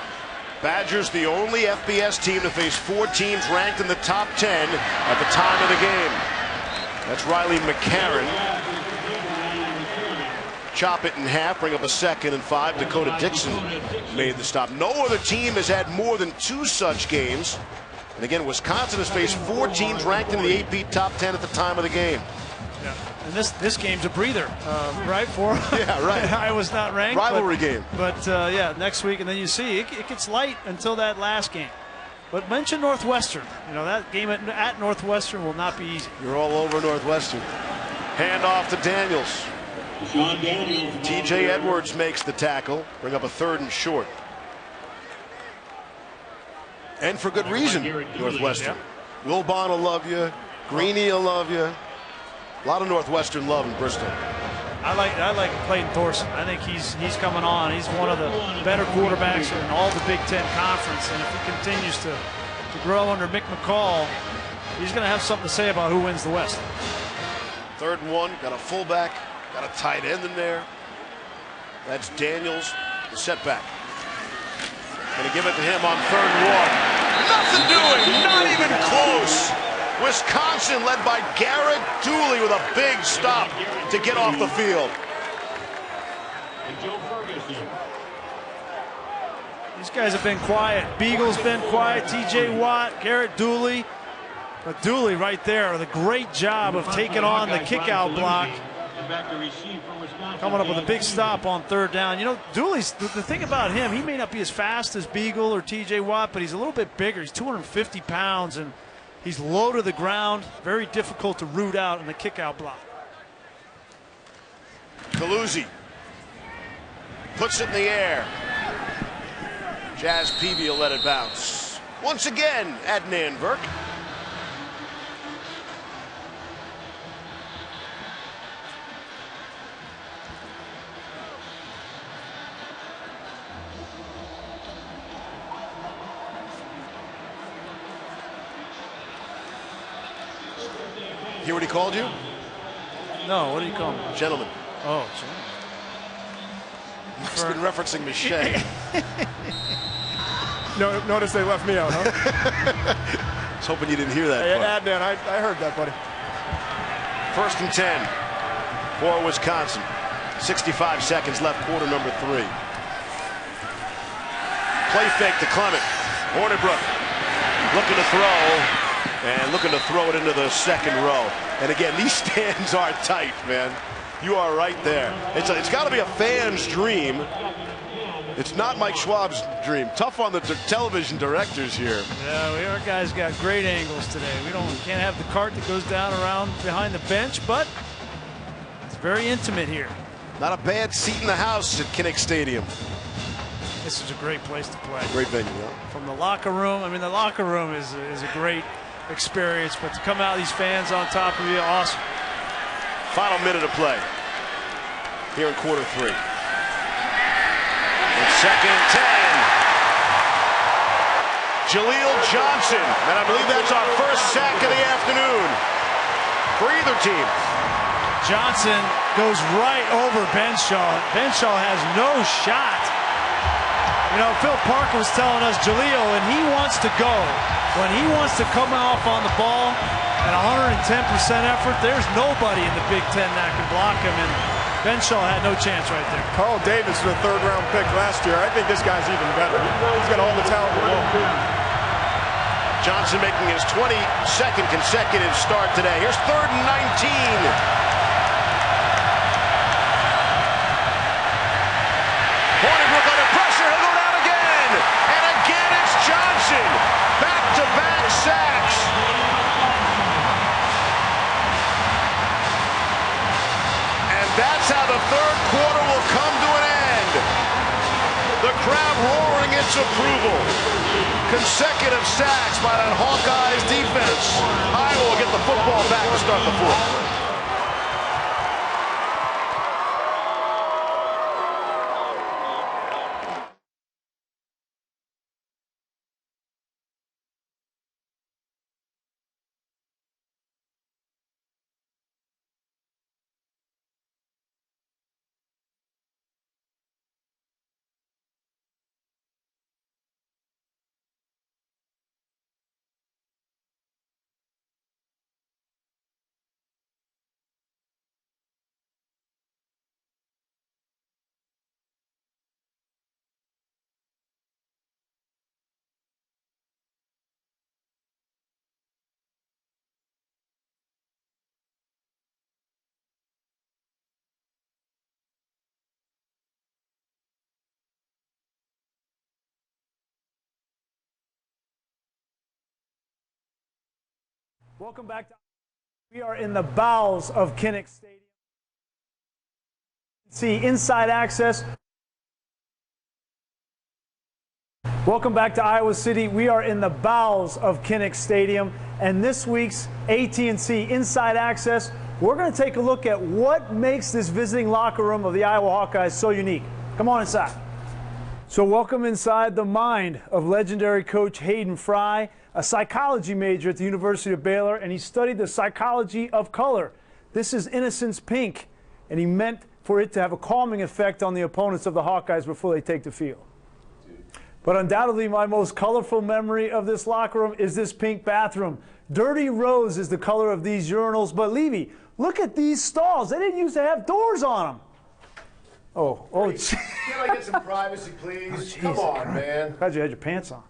Badgers the only FBS team to face 4 teams ranked in the top 10 at the time of the game. That's Riley McCarron. Chop it in half, bring up a 2nd and 5. Dakota Dixon made the stop. No other team has had more than 2 such games. And again, Wisconsin has faced 4 teams ranked in the AP top 10 at the time of the game. Yeah. And this game's a breather, right? For yeah, right. Iowa's not ranked. Rivalry game. But yeah, next week, and then you see it gets light until that last game. But mention Northwestern. You know, that game at Northwestern will not be easy. You're all over Northwestern. Hand off to Daniels. TJ Edwards makes the tackle. Bring up a 3rd and short. And for good reason, Northwestern. Wilbon will love you. Greeny will love you. A lot of Northwestern love in Bristol. I like Clayton Thorson. I think he's coming on. He's one of the better quarterbacks in all the Big Ten Conference. And if he continues to grow under Mick McCall, he's going to have something to say about who wins the West. 3rd and 1. Got a fullback. Got a tight end in there. That's Daniels, the setback. Going to give it to him on 3rd and 1. Nothing doing. Not even close. Wisconsin led by Garrett Dooley with a big stop to get off the field. These guys have been quiet. Beagle's been quiet. TJ Watt, Garrett Dooley. But Dooley right there with a great job of taking on the kick-out block. Coming up with a big stop on 3rd down. You know, Dooley's, the thing about him, he may not be as fast as Beagle or TJ Watt, but he's a little bit bigger. He's 250 pounds, and he's low to the ground. Very difficult to root out in the kick-out block. Galuzzi puts it in the air. Jazz Peavy will let it bounce. Once again, Adnan Verk. Hear what he called you? No, what do you call him? Gentlemen. Oh, Must have been referencing Michelle. No, notice they left me out, huh? I was hoping you didn't hear that. Hey, Adnan, I heard that, buddy. 1st and 10 for Wisconsin. 65 seconds left, quarter number 3. Play fake to Clement. Hornibrook looking to throw. And looking to throw it into the 2nd row. And again, these stands are tight, man. You are right there. It's got to be a fan's dream. It's not Mike Schwab's dream. Tough on the television directors here. Yeah, our guys got great angles today. We can't have the cart that goes down around behind the bench, but it's very intimate here. Not a bad seat in the house at Kinnick Stadium. This is a great place to play. Great venue, yeah. From the locker room, I mean, the locker room is a great experience, but to come out these fans on top of you, awesome. Final minute of play here in quarter 3. Second and 10. Jaleel Johnson, and I believe that's our first sack of the afternoon for either team. Johnson goes right over Benshaw. Benshaw has no shot. You know, Phil Parker was telling us Jaleel, and he wants to go. When he wants to come off on the ball at 110% effort, there's nobody in the Big Ten that can block him, and Benshaw had no chance right there. Carl Davis was a third-round pick last year. I think this guy's even better. He's got all the talent in the world. Johnson making his 22nd consecutive start today. Here's 3rd and 19. Hornibrook under pressure. He'll go down again. And again it's Johnson. Back-to-back sacks. And that's how the third quarter will come to an end. The crowd roaring its approval. Consecutive sacks by that Hawkeyes defense. Iowa will get the football back to start the fourth. Welcome back to. We are in the bowels of Kinnick Stadium. See inside access. Welcome back to Iowa City. We are in the bowels of Kinnick Stadium, and this week's AT&T Inside Access, we're going to take a look at what makes this visiting locker room of the Iowa Hawkeyes so unique. Come on inside. So welcome inside the mind of legendary coach Hayden Fry, a psychology major at the University of Baylor, and he studied the psychology of color. This is Innocence Pink, and he meant for it to have a calming effect on the opponents of the Hawkeyes before they take the field. But undoubtedly my most colorful memory of this locker room is this pink bathroom. Dirty rose is the color of these urinals, but Levy, look at these stalls. They didn't used to have doors on them. Oh, Can I get some privacy, please? Oh, come on, man. Glad you had your pants on.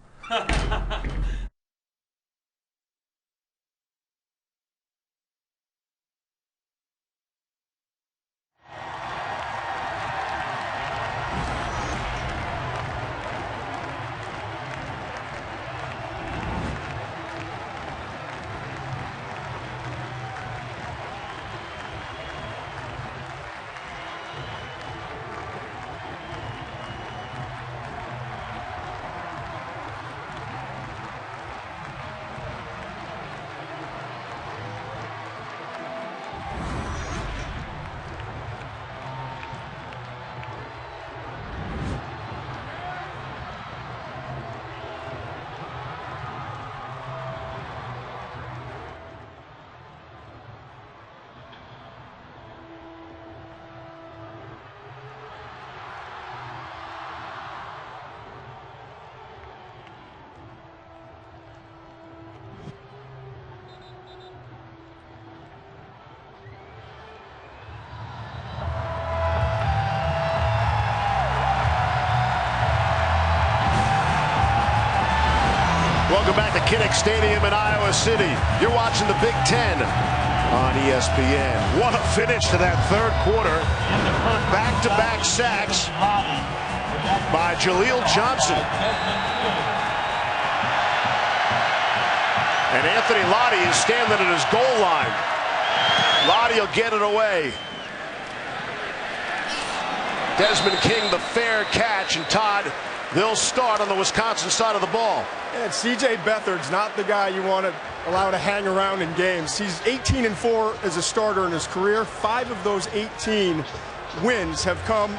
Welcome back to Kinnick Stadium in Iowa City. You're watching the Big Ten on ESPN. What a finish to that third quarter. Back-to-back sacks by Jaleel Johnson. And Anthony Lottie is standing at his goal line. Lottie will get it away. Desmond King, the fair catch, and Todd, they'll start on the Wisconsin side of the ball. And C.J. Beathard's not the guy you want to allow to hang around in games. He's 18-4 as a starter in his career. 5 of those 18 wins have come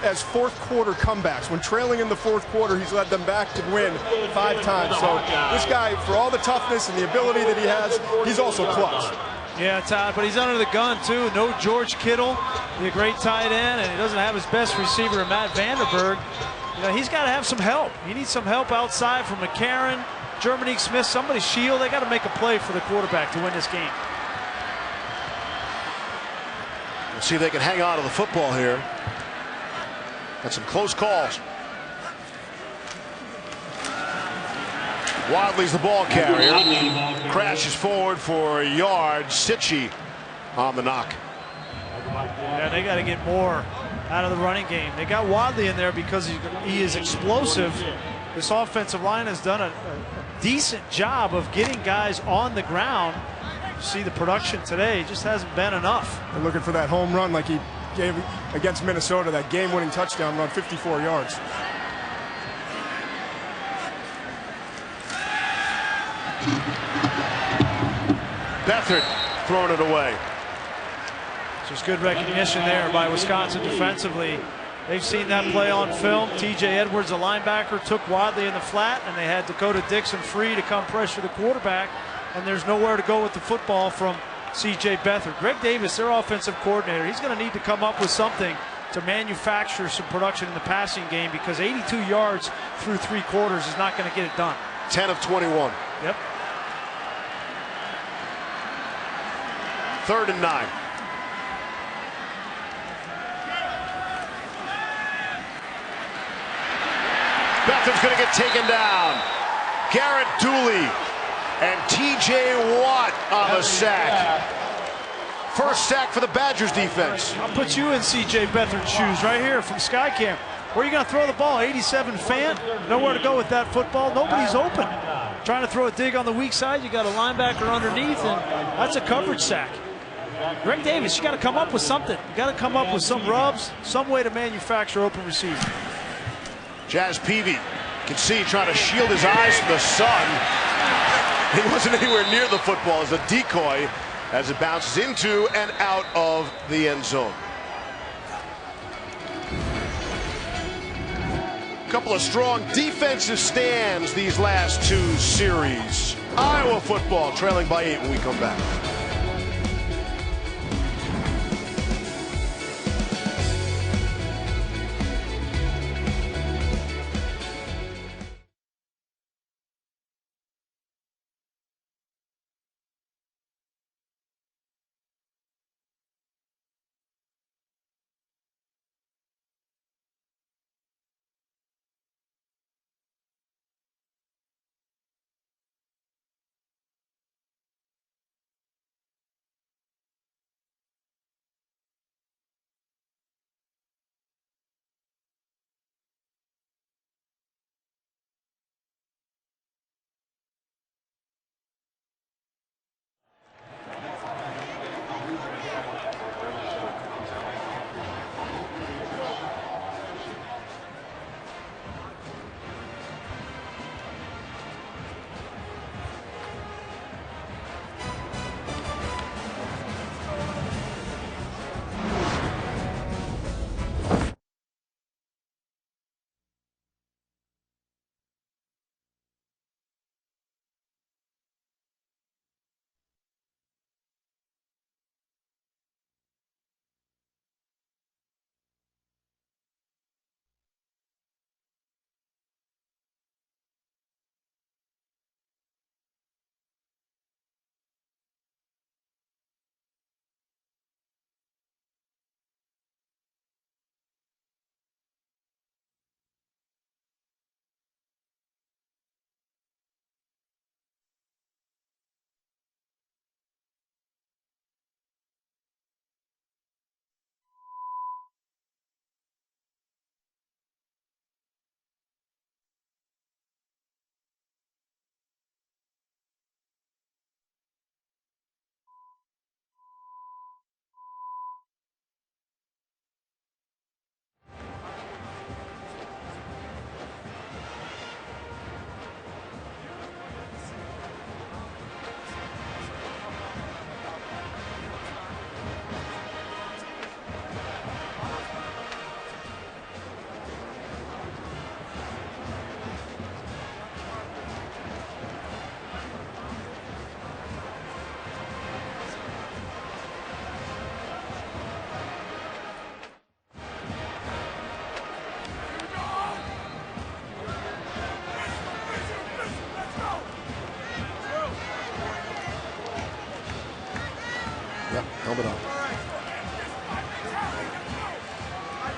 as fourth quarter comebacks. When trailing in the fourth quarter, he's led them back to win 5 times. So this guy, for all the toughness and the ability that he has, he's also clutch. Yeah, Todd, but he's under the gun, too. No George Kittle, the great tight end, and he doesn't have his best receiver, Matt Vanderberg. You know, he's got to have some help. He needs some help outside from McCarron, Germany Smith, somebody shield. They got to make a play for the quarterback to win this game. We'll see if they can hang on to the football here. Got some close calls. Wadley's the ball carrier. Crashes forward for a yard. Sitchy on the knock. Yeah, they got to get more out of the running game. They got Wadley in there because he is explosive. This offensive line has done a decent job of getting guys on the ground. You see the production today just hasn't been enough. They're looking for that home run like he gave against Minnesota, that game-winning touchdown run, 54 yards. Beathard throwing it away. Just good recognition there by Wisconsin defensively. They've seen that play on film. TJ Edwards, a linebacker, took Wadley in the flat, and they had Dakota Dixon free to come pressure the quarterback, and there's nowhere to go with the football from C.J. Beathard. Greg Davis, their offensive coordinator, he's going to need to come up with something to manufacture some production in the passing game, because 82 yards through 3 quarters is not going to get it done. 10 of 21. Yep. 3rd and 9. Beathard's going to get taken down. Garrett Dooley and T.J. Watt on the sack. First sack for the Badgers defense. I'll put you in C.J. Beathard's shoes right here from Skycam. Where are you going to throw the ball? 87 Fant? Nowhere to go with that football. Nobody's open. Trying to throw a dig on the weak side. You got a linebacker underneath, and that's a coverage sack. Greg Davis, you got to come up with something. You got to come up with some rubs, some way to manufacture open receiving. Jazz Peavy, you can see trying to shield his eyes from the sun. He wasn't anywhere near the football as a decoy as it bounces into and out of the end zone. A couple of strong defensive stands these last 2 series. Iowa football trailing by 8 when we come back. Yep, helmet on.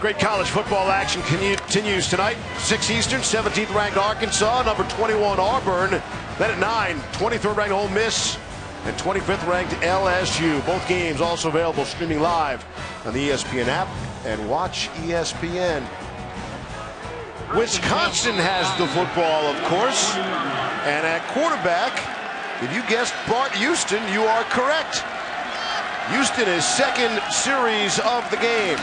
Great college football action continues tonight. 6 Eastern, 17th ranked Arkansas, number 21 Auburn. Then at 9, 23rd ranked Ole Miss and 25th ranked LSU. Both games also available streaming live on the ESPN app and watch ESPN. Wisconsin has the football, of course. And at quarterback, if you guessed Bart Houston, you are correct. Houston is second series of the game.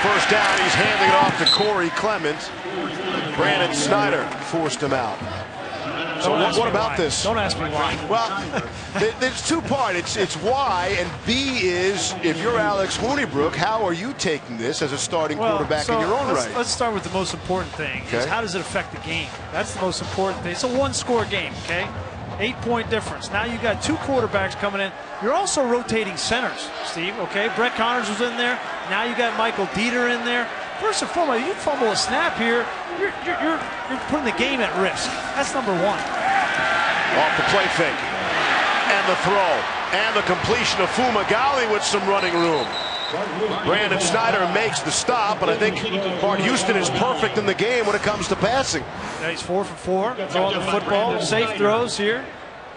First down, he's handing it off to Corey Clement. Brandon Snyder forced him out. So what about this? Don't ask me why. Well, there's two parts. It's why, and B is, if you're Alex Hornibrook, how are you taking this as a starting quarterback in your own right? Let's start with the most important thing. Okay. Is how does it affect the game? That's the most important thing. It's a one-score game, okay? 8-point difference. Now you got two quarterbacks coming in. You're also rotating centers, Steve, okay? Brett Connors was in there. Now you got Michael Dieter in there. First and foremost, you fumble a snap here, you're putting the game at risk. That's number one. Off the play fake. And the throw. And the completion of Fumagalli with some running room. Brandon Snyder makes the stop, and I think Bart Houston is perfect in the game when it comes to passing. Yeah, he's 4 for 4, throwing the football, safe throws here.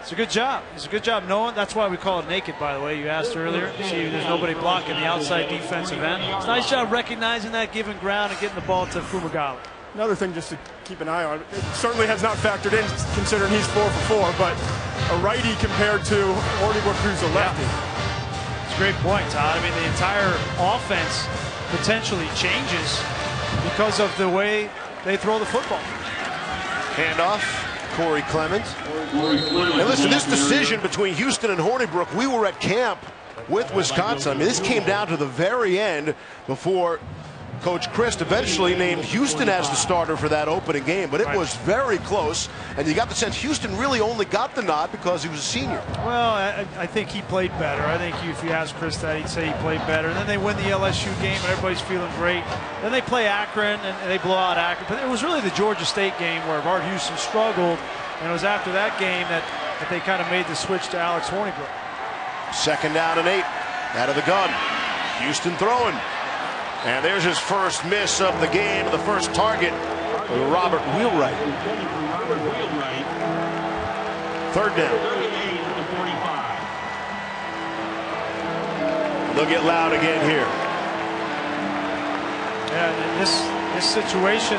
It's a good job. It's a good job knowing. That's why we call it naked, by the way. You asked earlier. See, there's nobody blocking the outside defensive end. It's a nice job recognizing that, giving ground, and getting the ball to Fumagalli. Another thing just to keep an eye on, it certainly has not factored in considering he's 4 for 4, but a righty compared to Hornibrook, who's a lefty. Yeah. It's a great point, Todd. I mean, the entire offense potentially changes because of the way they throw the football. Handoff, Corey Clement. And listen, this decision between Houston and Hornibrook, we were at camp with Wisconsin. I mean, this came down to the very end before Coach Christ eventually named Houston as the starter for that opening game, but it was very close, and you got the sense Houston really only got the nod because he was a senior. Well, I think he played better. I think if you ask Chris that, he'd say he played better. And then they win the LSU game, and everybody's feeling great. Then they play Akron, and they blow out Akron. But it was really the Georgia State game where Bart Houston struggled, and it was after that game that they kind of made the switch to Alex Hornibrook. 2nd down and 8, out of the gun. Houston throwing. And there's his first miss of the game, the first target, Robert Wheelwright. 3rd down. They'll get loud again here. Yeah, and this situation,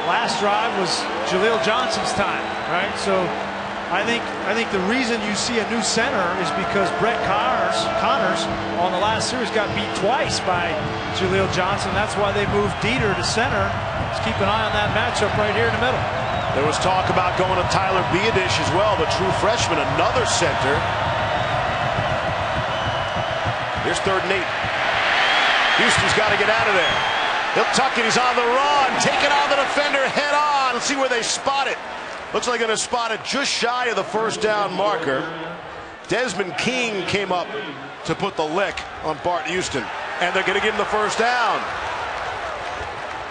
last drive was Jaleel Johnson's time, right? So I think the reason you see a new center is because Brett Connors on the last series got beat twice by Jaleel Johnson. That's why they moved Dieter to center. Let's keep an eye on that matchup right here in the middle. There was talk about going to Tyler Biadish as well, the true freshman, another center. Here's 3rd and 8. Houston's got to get out of there. He'll tuck it. He's on the run. Taking on the defender head on. Let's see where they spot it. Looks like they're going to spot it just shy of the 1st down marker. Desmond King came up to put the lick on Bart Houston, and they're going to give him the 1st down.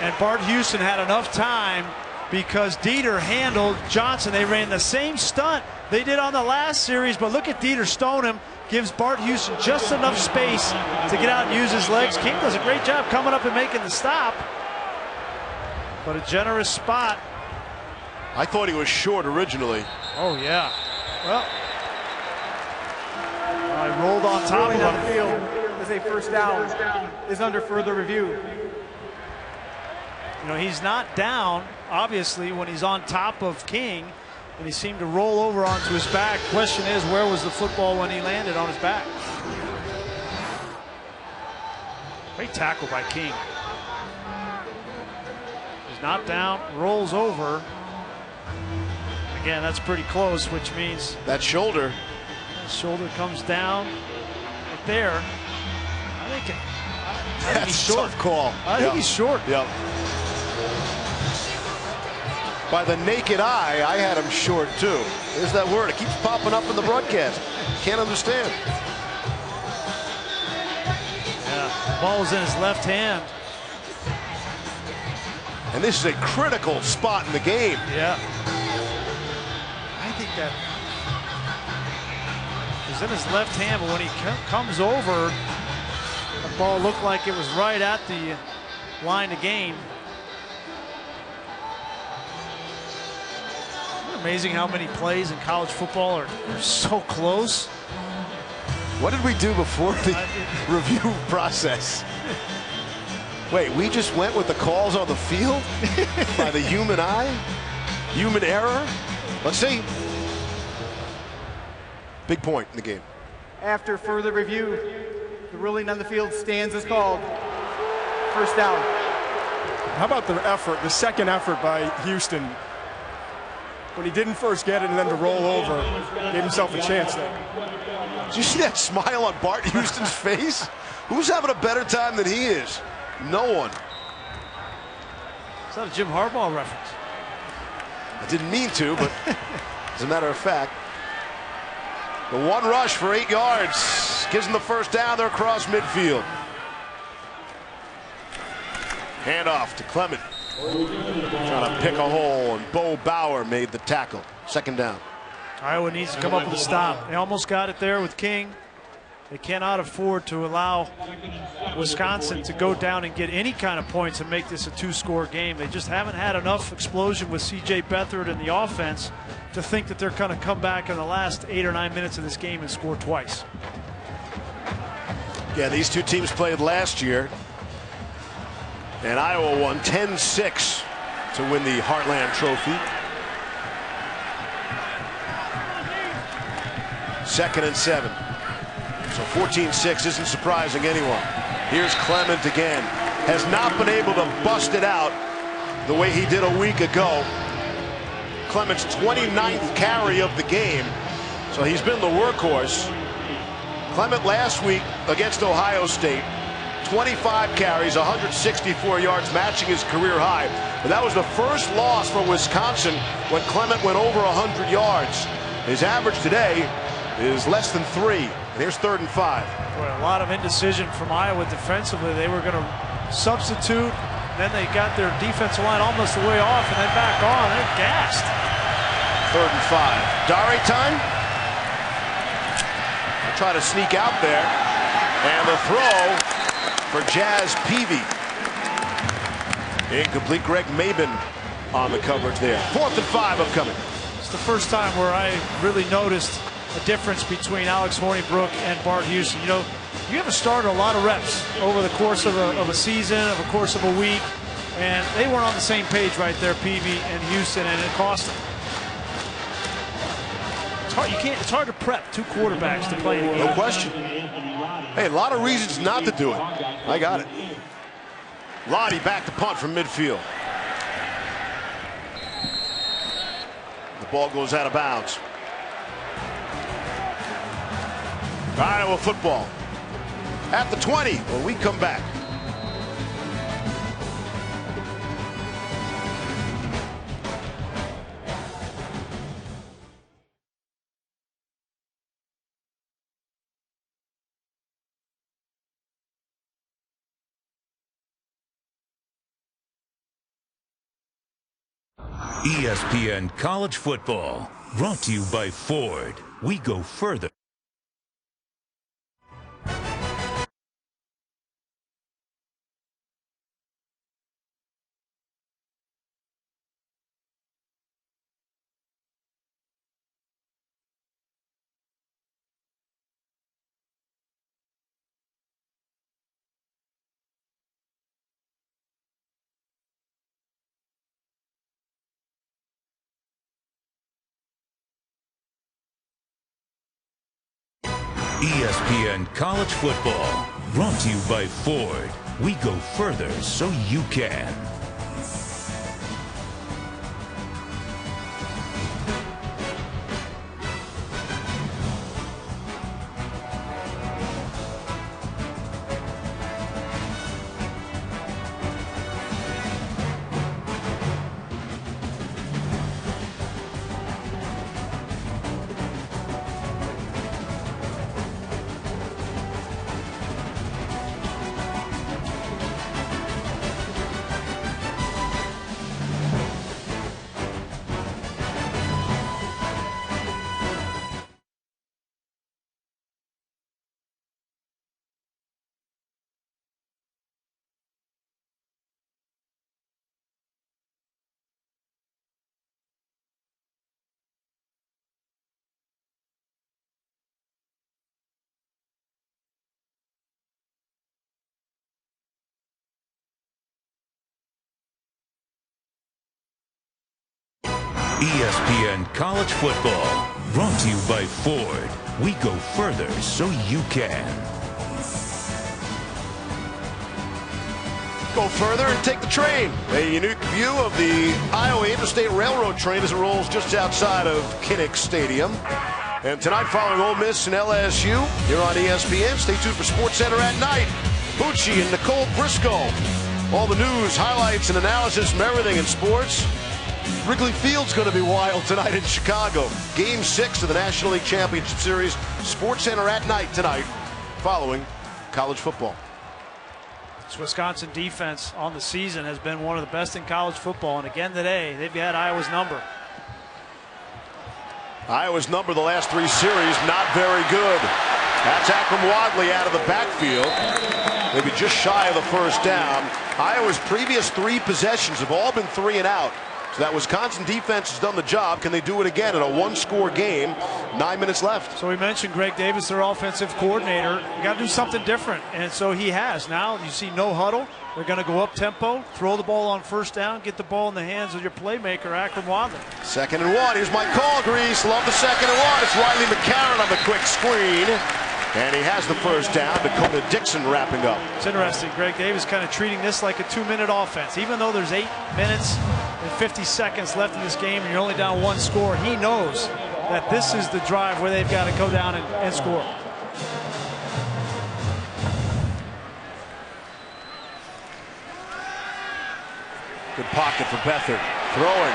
And Bart Houston had enough time because Dieter handled Johnson. They ran the same stunt they did on the last series, but look at Dieter stone him. Gives Bart Houston just enough space to get out and use his legs. King does a great job coming up and making the stop, but a generous spot. I thought he was short originally. Oh, yeah. Well, I rolled on top of down the him. field as a 1st down is under further review. You know, he's not down, obviously, when he's on top of King, and he seemed to roll over onto his back. Question is, where was the football when he landed on his back? Great tackle by King. He's not down, rolls over. Again, that's pretty close, which means that shoulder comes down right there. I think he's short. Tough call. I think he's short. Yep. By the naked eye, I had him short too. There's that word. It keeps popping up in the broadcast. Can't understand. Yeah, the ball was in his left hand. And this is a critical spot in the game. Yeah. I think that is was in his left hand, but when he comes over, the ball looked like it was right at the line to gain. Isn't it amazing how many plays in college football are so close? What did we do before the review process? Wait, we just went with the calls on the field by the human eye? Human error? Let's see. Big point in the game. After further review, the ruling on the field stands as called. First down. How about the effort, the second effort by Houston? When he didn't first get it and then to roll over, gave himself a chance there. Did you see that smile on Bart Houston's face? Who's having a better time than he is? No one. Is that a Jim Harbaugh reference? I didn't mean to, but as a matter of fact, the one rush for 8 yards gives him the first down there across midfield. Handoff to Clement. Trying to pick a hole, and Bo Bauer made the tackle. Second down. Iowa needs to come up with a stop. They almost got it there with King. They cannot afford to allow Wisconsin to go down and get any kind of points and make this a two-score game. They just haven't had enough explosion with C.J. Beathard in the offense to think that they're going to come back in the last 8 or 9 minutes of this game and score twice. Yeah, these two teams played last year, and Iowa won 10-6 to win the Heartland Trophy. 2nd and 7. So 14-6 isn't surprising anyone. Here's Clement again. Has not been able to bust it out the way he did a week ago. Clement's 29th carry of the game. So he's been the workhorse. Clement last week against Ohio State, 25 carries, 164 yards, matching his career high. But that was the first loss for Wisconsin when Clement went over 100 yards. His average today is less than 3. And here's 3rd and 5. Boy, a lot of indecision from Iowa defensively. They were going to substitute. Then they got their defensive line almost the way off and then back on. They're gassed. 3rd and 5. Dare time. They'll try to sneak out there. And the throw for Jazz Peavy. Incomplete. Greg Mabin on the coverage there. 4th and 5 upcoming. It's the first time where I really noticed a difference between Alex Hornibrook and Bart Houston. You know, you haven't started a lot of reps over the course of a season, over the course of a week, and they weren't on the same page right there, Peavy and Houston, and it cost them. It's hard. It's hard to prep two quarterbacks to play in a game. No question. Hey, a lot of reasons not to do it. I got it. Lottie back to punt from midfield. The ball goes out of bounds. Iowa football at the 20 when we come back. ESPN College Football, brought to you by Ford. We go further. ESPN College Football, brought to you by Ford. We go further so you can. ESPN College Football, brought to you by Ford. We go further so you can. Go further and take the train. A unique view of the Iowa Interstate Railroad train as it rolls just outside of Kinnick Stadium. And tonight, following Ole Miss and LSU here on ESPN. Stay tuned for SportsCenter at night. Bucci and Nicole Briscoe. All the news, highlights, and analysis from everything in sports. Wrigley Field's going to be wild tonight in Chicago. Game 6 of the National League Championship Series. SportsCenter at night tonight, following college football. This Wisconsin defense on the season has been one of the best in college football, and again today, they've had Iowa's number. Iowa's number the last 3 series, not very good. That's Akram Wadley out of the backfield. Maybe just shy of the first down. Iowa's previous 3 possessions have all been 3 and out. So that Wisconsin defense has done the job. Can they do it again in a 1-score game? 9 minutes left. So we mentioned Greg Davis, their offensive coordinator. You got to do something different, and so he has. Now you see no huddle. They're going to go up tempo, throw the ball on first down, get the ball in the hands of your playmaker, Akram Wadley. 2nd and 1. Here's my call, Grease. Love the 2nd and 1. It's Riley McCarron on the quick screen. And he has the first down. Dakota Dixon wrapping up. It's interesting. Greg Davis kind of treating this like a 2-minute offense. Even though there's 8 minutes and 50 seconds left in this game and you're only down 1 score, he knows that this is the drive where they've got to go down and score. Good pocket for Beathard. Throwing.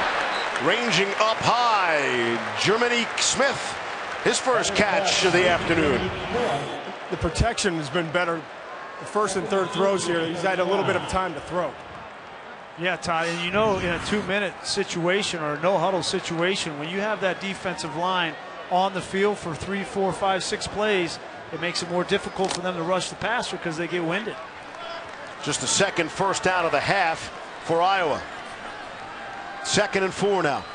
Ranging up high. Germany Smith. His first catch of the afternoon. The protection has been better. The first and third throws here, he's had a little bit of time to throw. Yeah, Todd, and you know, in a 2-minute situation or a no-huddle situation, when you have that defensive line on the field for 3, 4, 5, 6 plays, it makes it more difficult for them to rush the passer because they get winded. Just the second first down of the half for Iowa. 2nd and 4 now.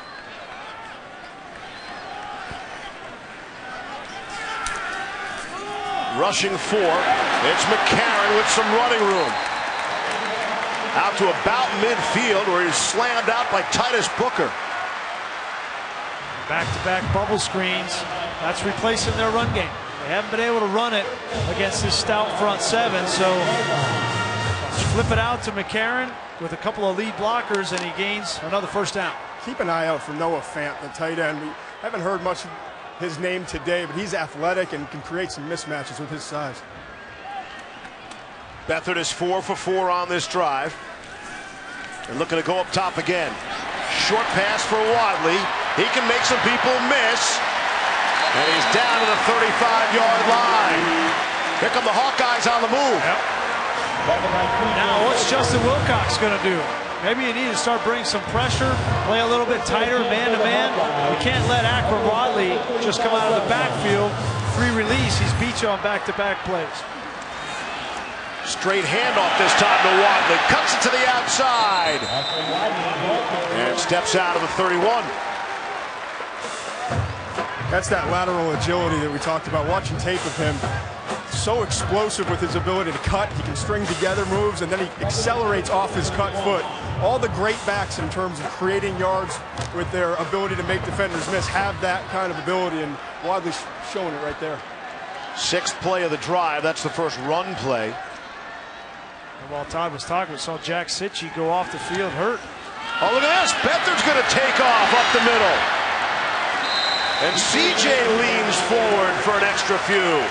Rushing 4. It's McCarron with some running room. Out to about midfield where he's slammed out by Titus Booker. Back-to-back bubble screens. That's replacing their run game. They haven't been able to run it against this stout front 7, so flip it out to McCarron with a couple of lead blockers, and he gains another first down. Keep an eye out for Noah Fant, the tight end. We haven't heard much of his name today, but he's athletic and can create some mismatches with his size. Beathard is 4 for 4 on this drive. And looking to go up top again. Short pass for Wadley. He can make some people miss. And he's down to the 35-yard line. Here come the Hawkeyes on the move. Yep. Now what's Justin Wilcox going to do? Maybe you need to start bringing some pressure, play a little bit tighter, man-to-man. You can't let Akram Wadley just come out of the backfield. Free release, he's beat you on back-to-back plays. Straight handoff this time to Wadley. Cuts it to the outside. And steps out of the 31. That's that lateral agility that we talked about. Watching tape of him, so explosive with his ability to cut. He can string together moves, and then he accelerates off his cut foot. All the great backs in terms of creating yards with their ability to make defenders miss have that kind of ability, and Wadley's showing it right there. 6th play of the drive. That's the first run play. And while Todd was talking, we saw Jack Sitchie go off the field hurt. Oh, look at this. Beathard's going to take off up the middle. And CJ leans forward for an extra few.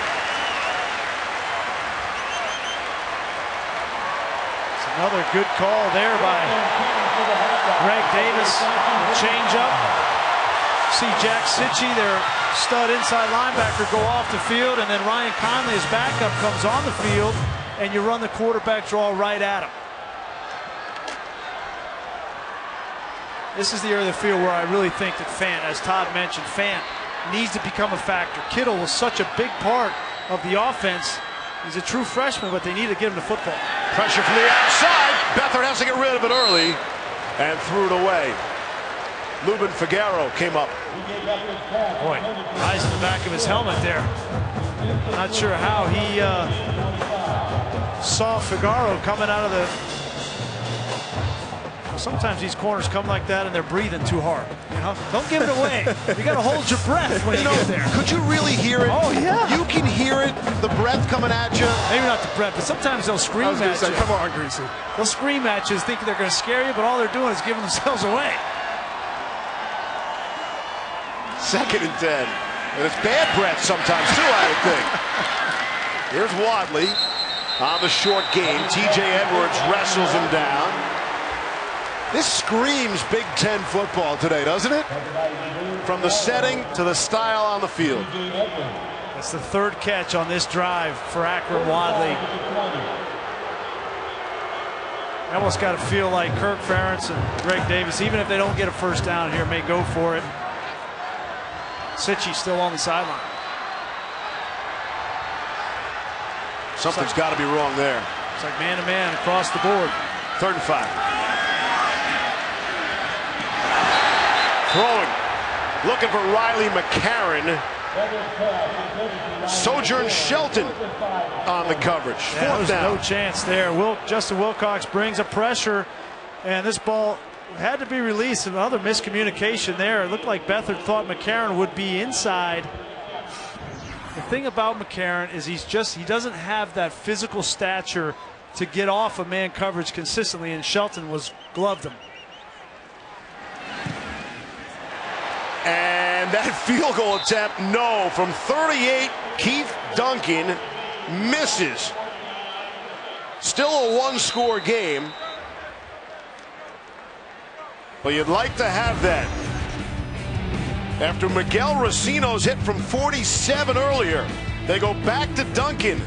Another good call there by Greg Davis. Change up. See Jack Sitchie, their stud inside linebacker, go off the field, and then Ryan Conley, his backup, comes on the field, and you run the quarterback draw right at him. This is the area of the field where I really think that Fant, as Todd mentioned, Fant needs to become a factor. Kittle was such a big part of the offense. He's a true freshman, but they need to get him the football. Pressure from the outside. Beathard has to get rid of it early and threw it away. Lubin Figueroa came up. Boy, eyes in the back of his helmet there. Not sure how he saw Figueroa coming out of the... Sometimes these corners come like that and they're breathing too hard. Don't give it away. You got to hold your breath when you get there. Could you really hear it? Oh, yeah. You can hear it, the breath coming at you. Maybe not the breath, but sometimes they'll scream I was going at to say, you. come on, Greasy. They'll scream at you thinking they're going to scare you, but all they're doing is giving themselves away. 2nd and 10. And it's bad breath sometimes, too, I would think. Here's Wadley on the short game. T.J. Edwards wrestles him down. This screams Big Ten football today, doesn't it? From the setting to the style on the field. That's the 3rd catch on this drive for Akron Wadley. I almost got to feel like Kirk Ferentz and Greg Davis, even if they don't get a first down here, may go for it. Sitchy still on the sideline. Something's got to be wrong there. It's like man-to-man across the board. 3rd and 5. Throwing. Looking for Riley McCarron. Sojourn Shelton on the coverage. Yeah, 4th there's down. no chance there. Justin Wilcox brings a pressure, and this ball had to be released. Another miscommunication there. It looked like Beathard thought McCarron would be inside. The thing about McCarron is he doesn't have that physical stature to get off of man coverage consistently, and Shelton gloved him. And that field goal attempt, no, from 38, Keith Duncan misses. Still a 1-score game. But you'd like to have that. After Miguel Racino's hit from 47 earlier, they go back to Duncan,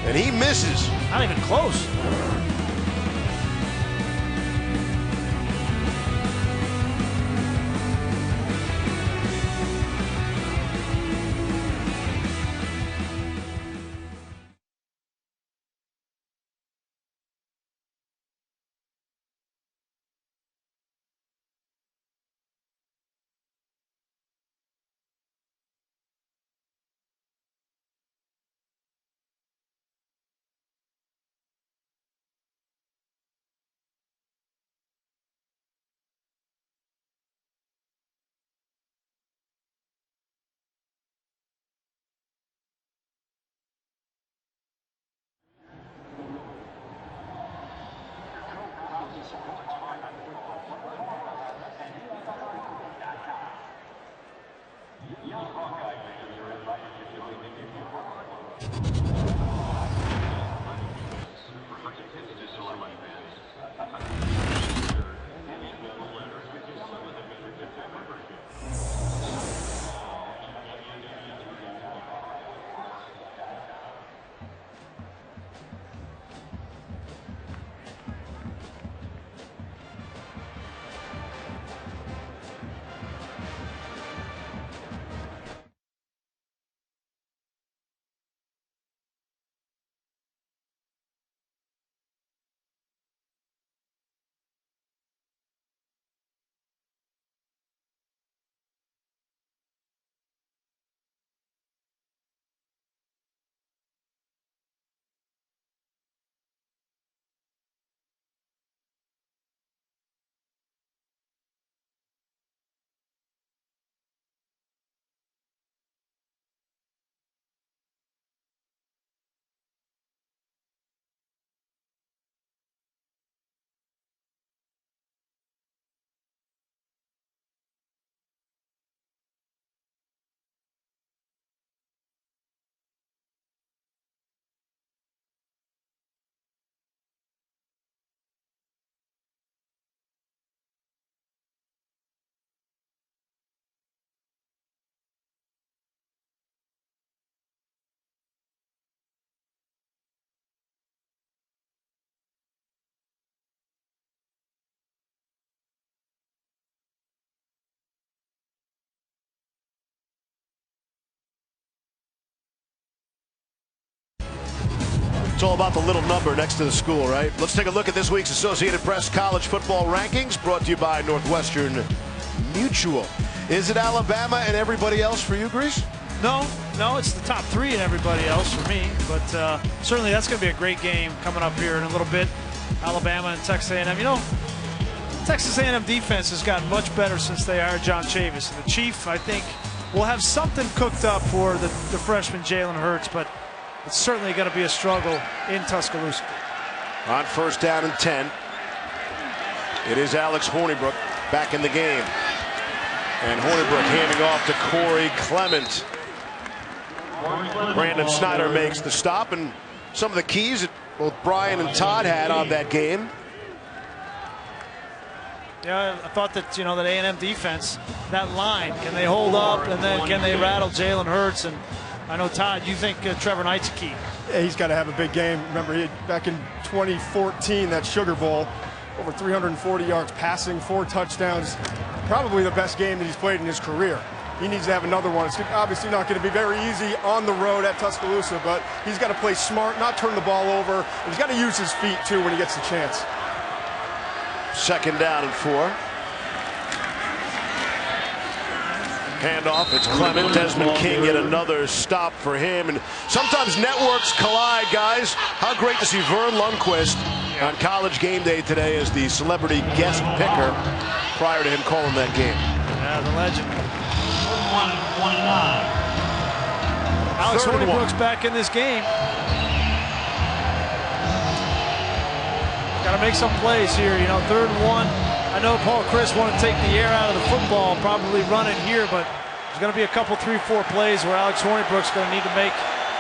and he misses. Not even close. It's all about the little number next to the school, right? Let's take a look at this week's Associated Press college football rankings, brought to you by Northwestern Mutual. Is it Alabama and everybody else for you, Grease? No, it's the top 3 and everybody else for me. But certainly that's going to be a great game coming up here in a little bit. Alabama and Texas A&M. You know, Texas A&M defense has gotten much better since they hired John Chavis. And the Chief, I think, will have something cooked up for the freshman Jalen Hurts, but it's certainly going to be a struggle in Tuscaloosa. On first down and 10, it is Alex Hornibrook back in the game. And Hornibrook handing off to Corey Clement. Brandon Snyder makes the stop, and some of the keys that both Brian and Todd had on that game. Yeah, I thought that, you know, that A&M defense, that line, can they hold up, and then can they rattle Jalen Hurts? And I know, Todd, you think Trevor Knight's a key. Yeah, he's got to have a big game. Remember, back in 2014, that Sugar Bowl, over 340 yards passing, 4 touchdowns. Probably the best game that he's played in his career. He needs to have another one. It's obviously not going to be very easy on the road at Tuscaloosa, but he's got to play smart, not turn the ball over. He's got to use his feet, too, when he gets the chance. Second down and 4. Handoff, it's Clement. Desmond King, yet another stop for him. And sometimes networks collide, guys. How great to see Vern Lundquist on College Game Day today as the celebrity guest picker prior to him calling that game. Yeah, the legend. Alex Hornibrook's back in this game. Got to make some plays here, you know, 3rd and 1. I know Paul Chris wanted to take the air out of the football, probably run it here, but there's going to be a couple 3-4 plays where Alex Hornibrook's going to need to make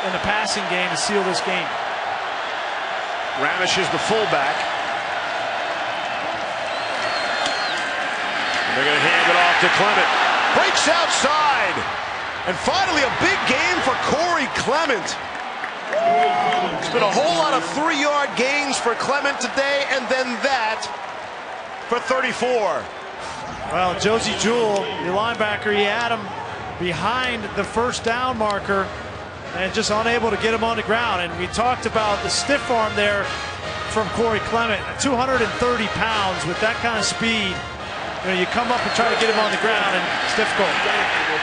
in the passing game to seal this game. Ramish is the fullback. And they're going to hand it off to Clement. Breaks outside. And finally a big game for Corey Clement. It's been a whole lot of 3-yard gains for Clement today, and then that for 34. Well, Josie Jewell, the linebacker, he had him behind the first down marker and just unable to get him on the ground. And we talked about the stiff arm there from Corey Clement. 230 pounds with that kind of speed. You know, you come up and try to get him on the ground, and it's difficult.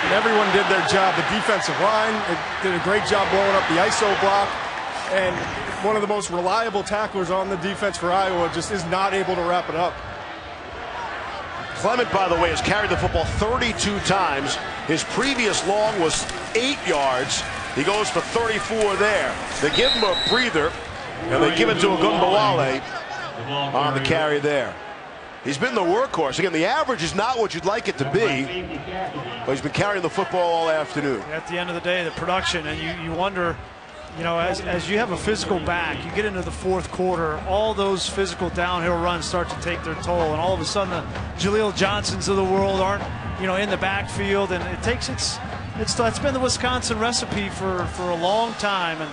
And everyone did their job. The defensive line did a great job blowing up the ISO block. And one of the most reliable tacklers on the defense for Iowa just is not able to wrap it up. Clement, by the way, has carried the football 32 times. His previous long was 8 yards. He goes for 34 there. They give him a breather, and they give it to Ogunbowale on the carry there. He's been the workhorse. Again, the average is not what you'd like it to be, but he's been carrying the football all afternoon. At the end of the day, the production, and you wonder, you know, as you have a physical back, you get into the 4th quarter, all those physical downhill runs start to take their toll, and all of a sudden the Jaleel Johnsons of the world aren't, you know, in the backfield, and it takes that's been the Wisconsin recipe for a long time, and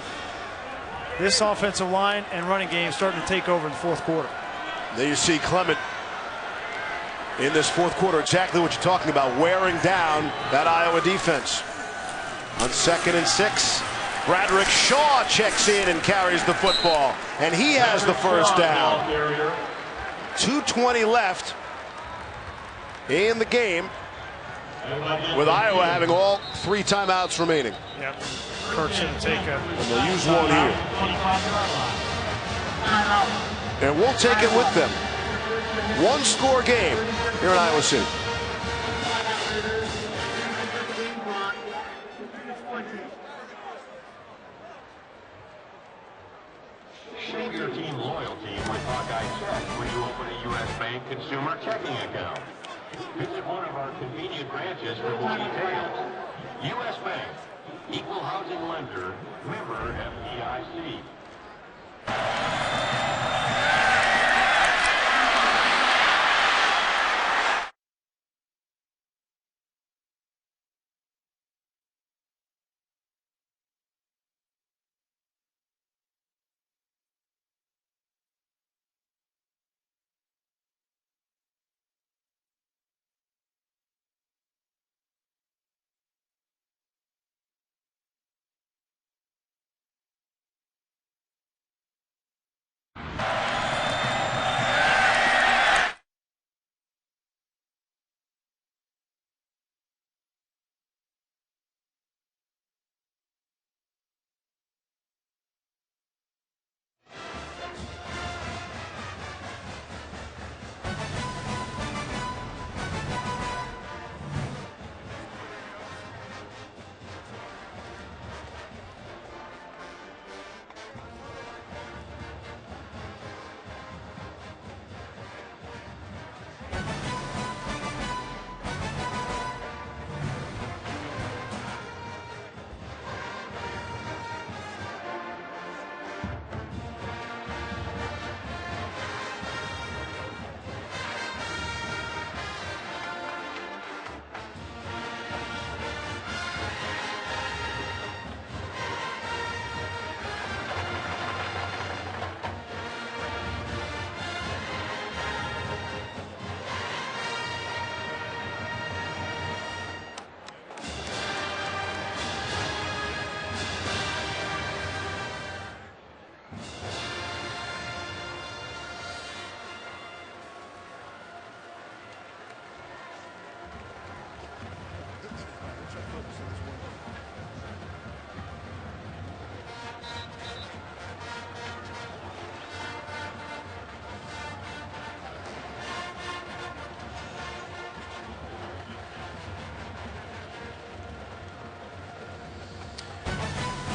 this offensive line and running game starting to take over in the 4th quarter. There you see Clement in this 4th quarter, exactly what you're talking about, wearing down that Iowa defense. On 2nd and 6, Bradrick Shaw checks in and carries the football, and he has the first down. 2:20 left in the game, with Iowa having all 3 timeouts remaining. Yep. Kirk's going to take a... And they'll use one here. And we'll take it with them. 1-score game here in Iowa City. Show your team loyalty with Hawkeye Check when you open a U.S. Bank consumer checking account. Visit one of our convenient branches for more details. U.S. Bank, equal housing lender, member FDIC.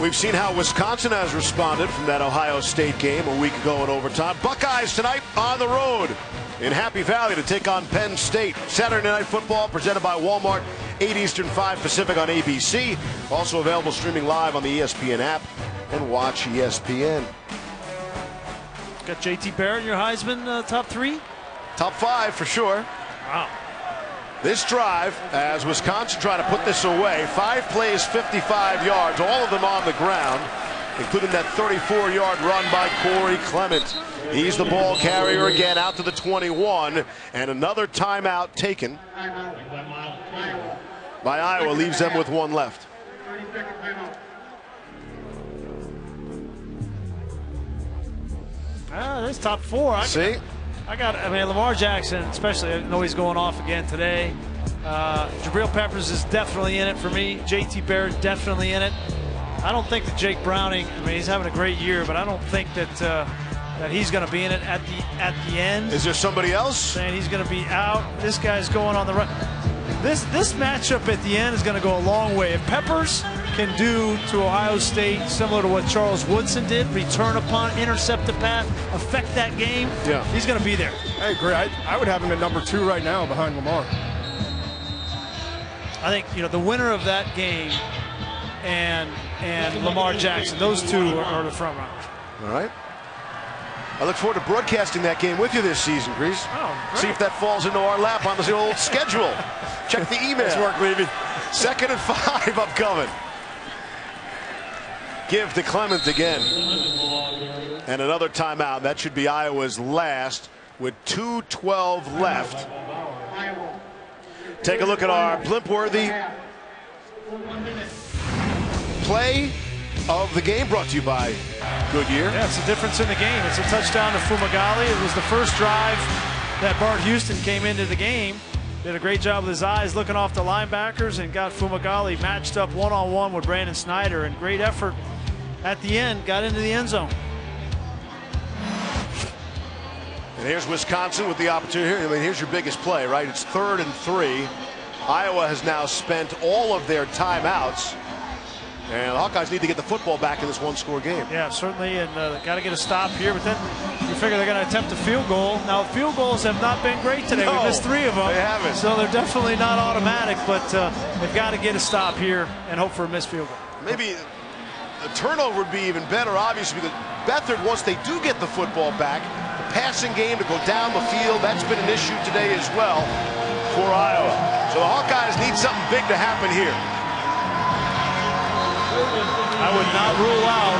We've seen how Wisconsin has responded from that Ohio State game a week ago in overtime. Buckeyes tonight on the road in Happy Valley to take on Penn State. Saturday Night Football presented by Walmart, 8 Eastern, 5 Pacific on ABC. Also available streaming live on the ESPN app and watch ESPN. Got JT Barrett in your Heisman top 3? Top 5 for sure. Wow. This drive, as Wisconsin trying to put this away, 5 plays, 55 yards, all of them on the ground, including that 34-yard run by Corey Clement. He's the ball carrier again out to the 21, and another timeout taken by Iowa leaves them with 1 left. This top 4. See? I mean, Lamar Jackson, especially, I know he's going off again today. Jabril Peppers is definitely in it for me. JT Barrett definitely in it. I don't think that Jake Browning, I mean, he's having a great year, but I don't think that that he's going to be in it at the end. Is there somebody else? Saying he's going to be out. This guy's going on the run. This matchup at the end is going to go a long way. If Peppers can do to Ohio State similar to what Charles Woodson did, return a punt, intercept a pass, affect that game, he's going to be there. I agree. I would have him at number 2 right now behind Lamar. I think, you know, the winner of that game and Lamar Jackson, those two are the front runners. All right. I look forward to broadcasting that game with you this season, Grease. Oh, see if that falls into our lap on the old schedule. Check the email. Nice work, Levy. 2nd and 5 upcoming. Give to Clement again. And another timeout. That should be Iowa's last with 2:12 left. Take a look at our blimp-worthy play of the game, brought to you by Goodyear. Yeah, it's the difference in the game. It's a touchdown to Fumagalli. It was the first drive that Bart Houston came into the game. Did a great job with his eyes looking off the linebackers and got Fumagalli matched up one-on-one with Brandon Snyder, and great effort at the end, got into the end zone. And here's Wisconsin with the opportunity here. I mean, here's your biggest play, right? It's 3rd and 3. Iowa has now spent all of their timeouts. And the Hawkeyes need to get the football back in this one-score game. Yeah, certainly, and got to get a stop here. But then you figure they're going to attempt a field goal. Now, field goals have not been great today. No, we missed 3 of them. They haven't. So they're definitely not automatic, but they've got to get a stop here and hope for a missed field goal. Maybe a turnover would be even better, obviously, because Beathard, once they do get the football back, the passing game to go down the field, that's been an issue today as well for Iowa. So the Hawkeyes need something big to happen here. I would not rule out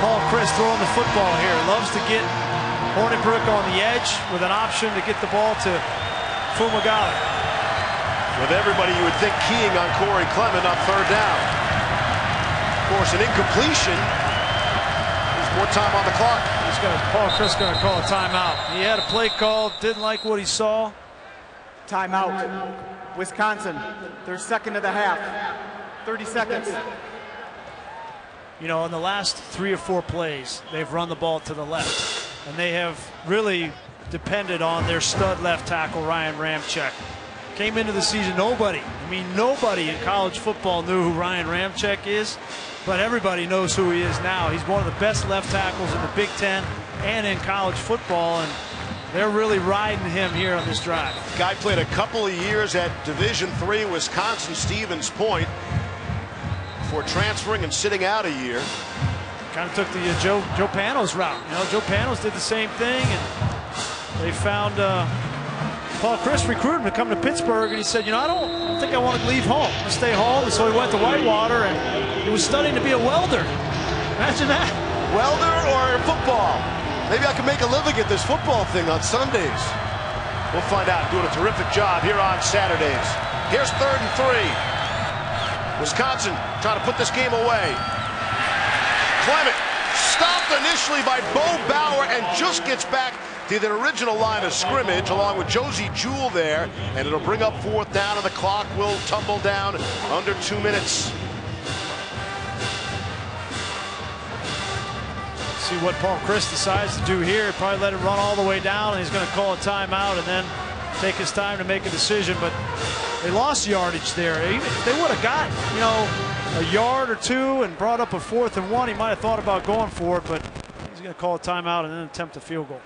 Paul Chris throwing the football here. Loves to get Hornibrook on the edge with an option to get the ball to Fumagalli. With everybody, you would think keying on Corey Clement on 3rd down. Of course, an incompletion. There's more time on the clock. Paul Chris going to call a timeout. He had a play call, didn't like what he saw. Timeout. Wisconsin, their 2nd of the half. 30 seconds. You know, in the last 3 or 4 plays, they've run the ball to the left. And they have really depended on their stud left tackle, Ryan Ramczyk. Came into the season, nobody in college football knew who Ryan Ramczyk is, but everybody knows who he is now. He's one of the best left tackles in the Big Ten and in college football, and they're really riding him here on this drive. Guy played a couple of years at Division III Wisconsin Stevens Point before transferring and sitting out a year. Kind of took the Joe Panos route. You know, Joe Panos did the same thing, and they found Paul Chris recruited him to come to Pittsburgh, and he said, you know, I don't think I want to leave home. I stay home, and so he went to Whitewater, and he was studying to be a welder. Imagine that. Welder or football? Maybe I can make a living at this football thing on Sundays. We'll find out. Doing a terrific job here on Saturdays. Here's 3rd and 3. Wisconsin trying to put this game away. Clement stopped initially by Bo Bauer and just gets back to the original line of scrimmage along with Josie Jewell there, and it'll bring up 4th down, and the clock will tumble down under 2 minutes. See what Paul Chris decides to do here. He'll probably let it run all the way down, and he's going to call a timeout and then take his time to make a decision. But they lost yardage there. If they would have got, you know, a yard or two and brought up a 4th and 1, he might have thought about going for it, but he's going to call a timeout and then attempt a field goal.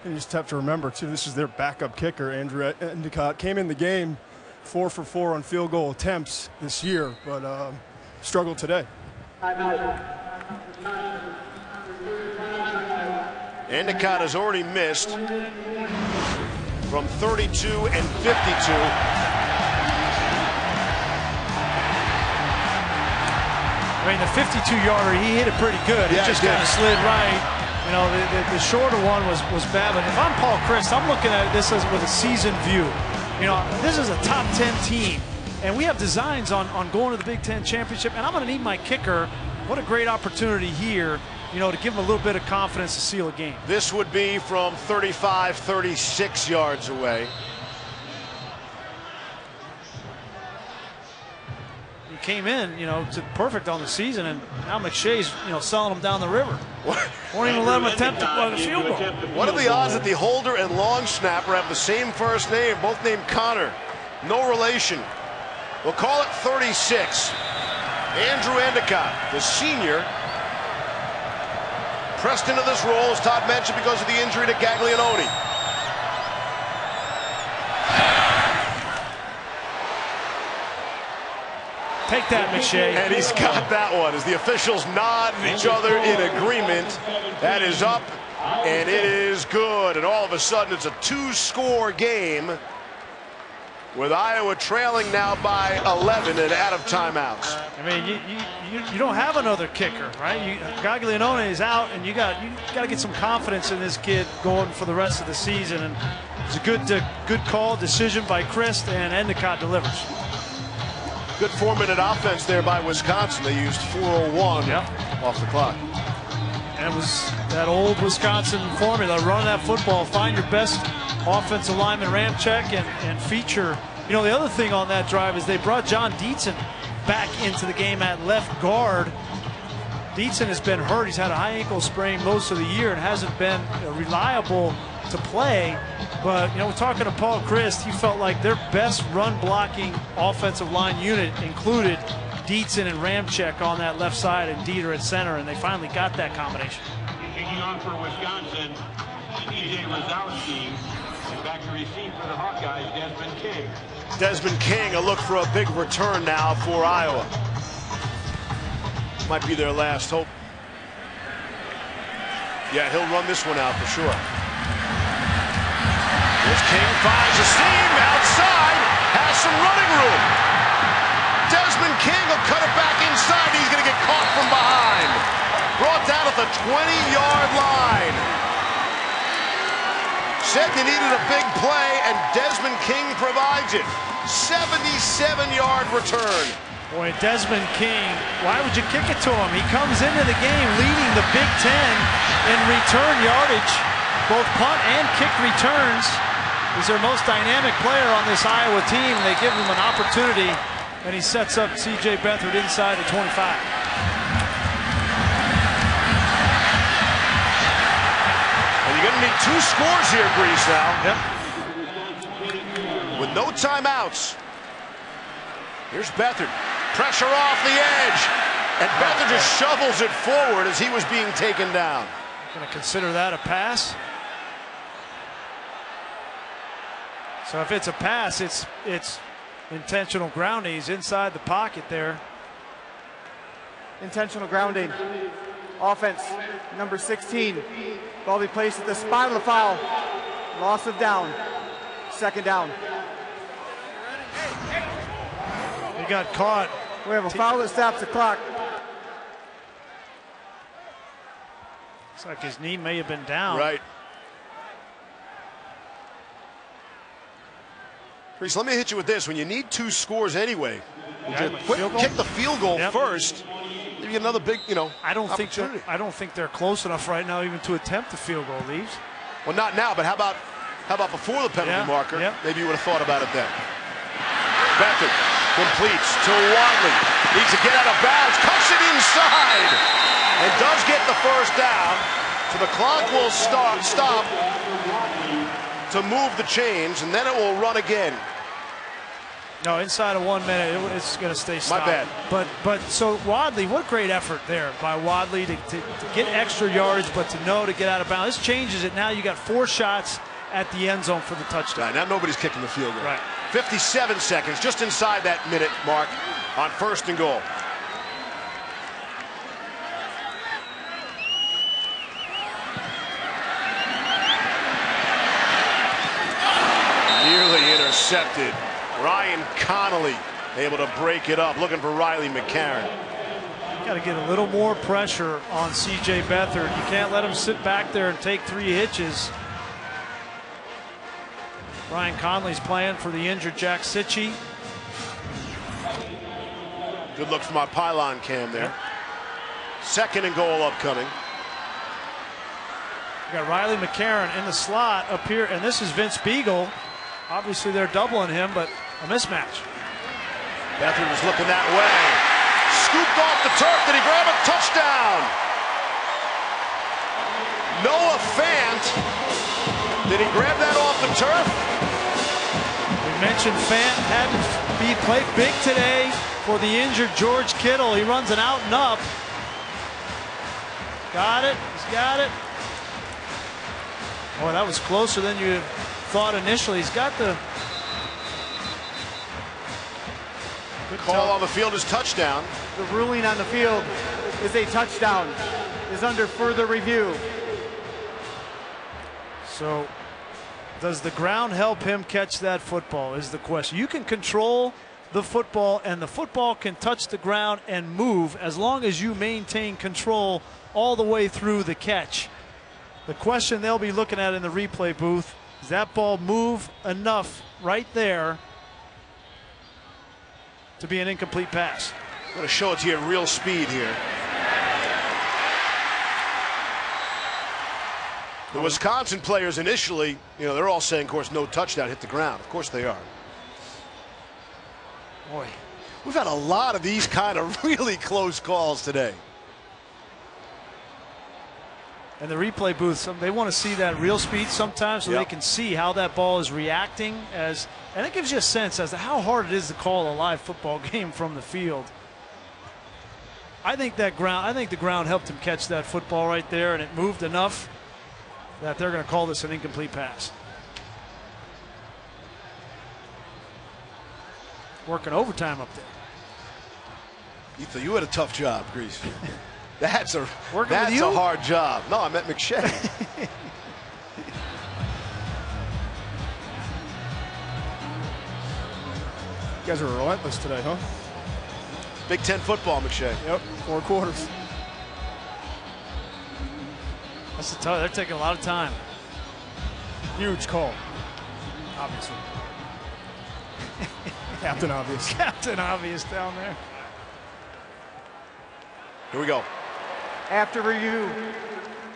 And you just have to remember, too, this is their backup kicker, Andrew Endicott. Came in the game 4 for 4 on field goal attempts this year, but struggled today. Endicott has already missed from 32 and 52. I mean, the 52-yarder, he hit it pretty good. Yeah, it just kind of slid right. You know, the shorter one was bad. But if I'm Paul Chryst, I'm looking at this as with a season view. You know, this is a top 10 team, and we have designs on going to the Big Ten championship, and I'm going to need my kicker. What a great opportunity here, you know, to give him a little bit of confidence to seal a game. This would be from 35, 36 yards away. He came in, you know, to perfect on the season, and now McShay's, you know, selling him down the river. Won't even let him attempt to field goal. What are the odds that the holder and long snapper have the same first name, both named Connor? No relation. We'll call it 36. Andrew Endicott, the senior, pressed into this role, as Todd mentioned, because of the injury to Gaglianone. Take that, McShay. And he's got that one as the officials nod each other in agreement. That is up, and it is good. And all of a sudden, it's a 2-score game with Iowa trailing now by 11 and out of timeouts. I mean, you don't have another kicker, right? Gaglianone is out, and you got to get some confidence in this kid going for the rest of the season. And it's a good call, decision by Chryst, and Endicott delivers. Good 4-minute offense there by Wisconsin. They used 4:01 off the clock. And it was that old Wisconsin formula: run that football, find your best offensive lineman, ram check, and feature. You know, the other thing on that drive is they brought John Dietzen back into the game at left guard. Dietzen has been hurt. He's had a high ankle sprain most of the year and hasn't been reliable to play. But, you know, we're talking to Paul Chryst. He felt like their best run-blocking offensive line unit included Dietzen and Ramczyk on that left side and Dieter at center, and they finally got that combination. Taking on for Wisconsin, TJ Lazowski, and back to receive for the Hawkeyes, Desmond King. Desmond King, a look for a big return now for Iowa. Might be their last hope. Yeah, he'll run this one out for sure. Here's King, finds a seam outside, has some running room. Desmond King will cut it back inside. He's going to get caught from behind. Brought down at the 20-yard line. Said you needed a big play, and Desmond King provides it. 77-yard return. Boy, Desmond King, why would you kick it to him? He comes into the game leading the Big Ten in return yardage, both punt and kick returns. He's their most dynamic player on this Iowa team. They give him an opportunity, and he sets up C.J. Beathard inside the 25. And you're going to need 2 scores here, Grease, now. Yep. With no timeouts. Here's Beathard. Pressure off the edge. And Beathard just shovels it forward as he was being taken down. Going to consider that a pass. So if it's a pass, it's intentional grounding. He's inside the pocket there. Intentional grounding. Offense, number 16. Ball be placed at the spot of the foul. Loss of down. Second down. He got caught. We have a foul that stops the clock. Looks like his knee may have been down. Right. Reese, let me hit you with this. When you need 2 scores anyway, kick the field goal first. You get another big, I don't opportunity. think they're close enough right now even to attempt the field goal, Leaves. Well, not now, but how about before the penalty marker? Yep. Maybe you would have thought about it then. Beathard completes to Wadley. Needs to get out of bounds. Cuts it inside. And does get the first down. So the clock will stop to move the chains, and then it will run again. No, inside of 1 minute, it's going to stay stopped. My bad. But so Wadley, what great effort there by Wadley to get extra yardage, but to know to get out of bounds. This changes it. Now you got 4 shots at the end zone for the touchdown. Right, now nobody's kicking the field goal. Right. 57 seconds, just inside that minute mark on 1st and goal. Nearly intercepted. Ryan Connolly able to break it up, looking for Riley McCarron. You got to get a little more pressure on C.J. Beathard. You can't let him sit back there and take 3 hitches. Ryan Connolly's playing for the injured Jack Sitchie. Good look from our pylon cam there. 2nd and goal upcoming. You got Riley McCarron in the slot up here, and this is Vince Beagle. Obviously, they're doubling him, but a mismatch. Beathard was looking that way. Scooped off the turf. Did he grab a touchdown? Noah Fant. Did he grab that off the turf? We mentioned Fant had to be played big today for the injured George Kittle. He runs an out and up. Got it. He's got it. Oh, that was closer than you thought initially. He's got the call on the field is touchdown. The ruling on the field is a touchdown. Is under further review. So, does the ground help him catch that football is the question. You can control the football, and the football can touch the ground and move as long as you maintain control all the way through the catch. The question they'll be looking at in the replay booth, does that ball move enough right there to be an incomplete pass? I'm going to show it to you at real speed here. The Wisconsin players initially, they're all saying, of course, no touchdown, hit the ground. Of course they are. Boy, we've had a lot of these kind of really close calls today. And the replay booth, they want to see that real speed sometimes so they can see how that ball is reacting, and it gives you a sense as to how hard it is to call a live football game from the field. I think the ground helped him catch that football right there, and it moved enough that they're going to call this an incomplete pass. Working overtime up there. Ethan, you had a tough job, Grease. That's a you? hard job. No, I meant McShay. You guys are relentless today, huh? Big Ten football, McShay. Yep, 4 quarters. That's they're taking a lot of time. Huge call. Obviously. Captain Obvious. Captain Obvious down there. Here we go. After review,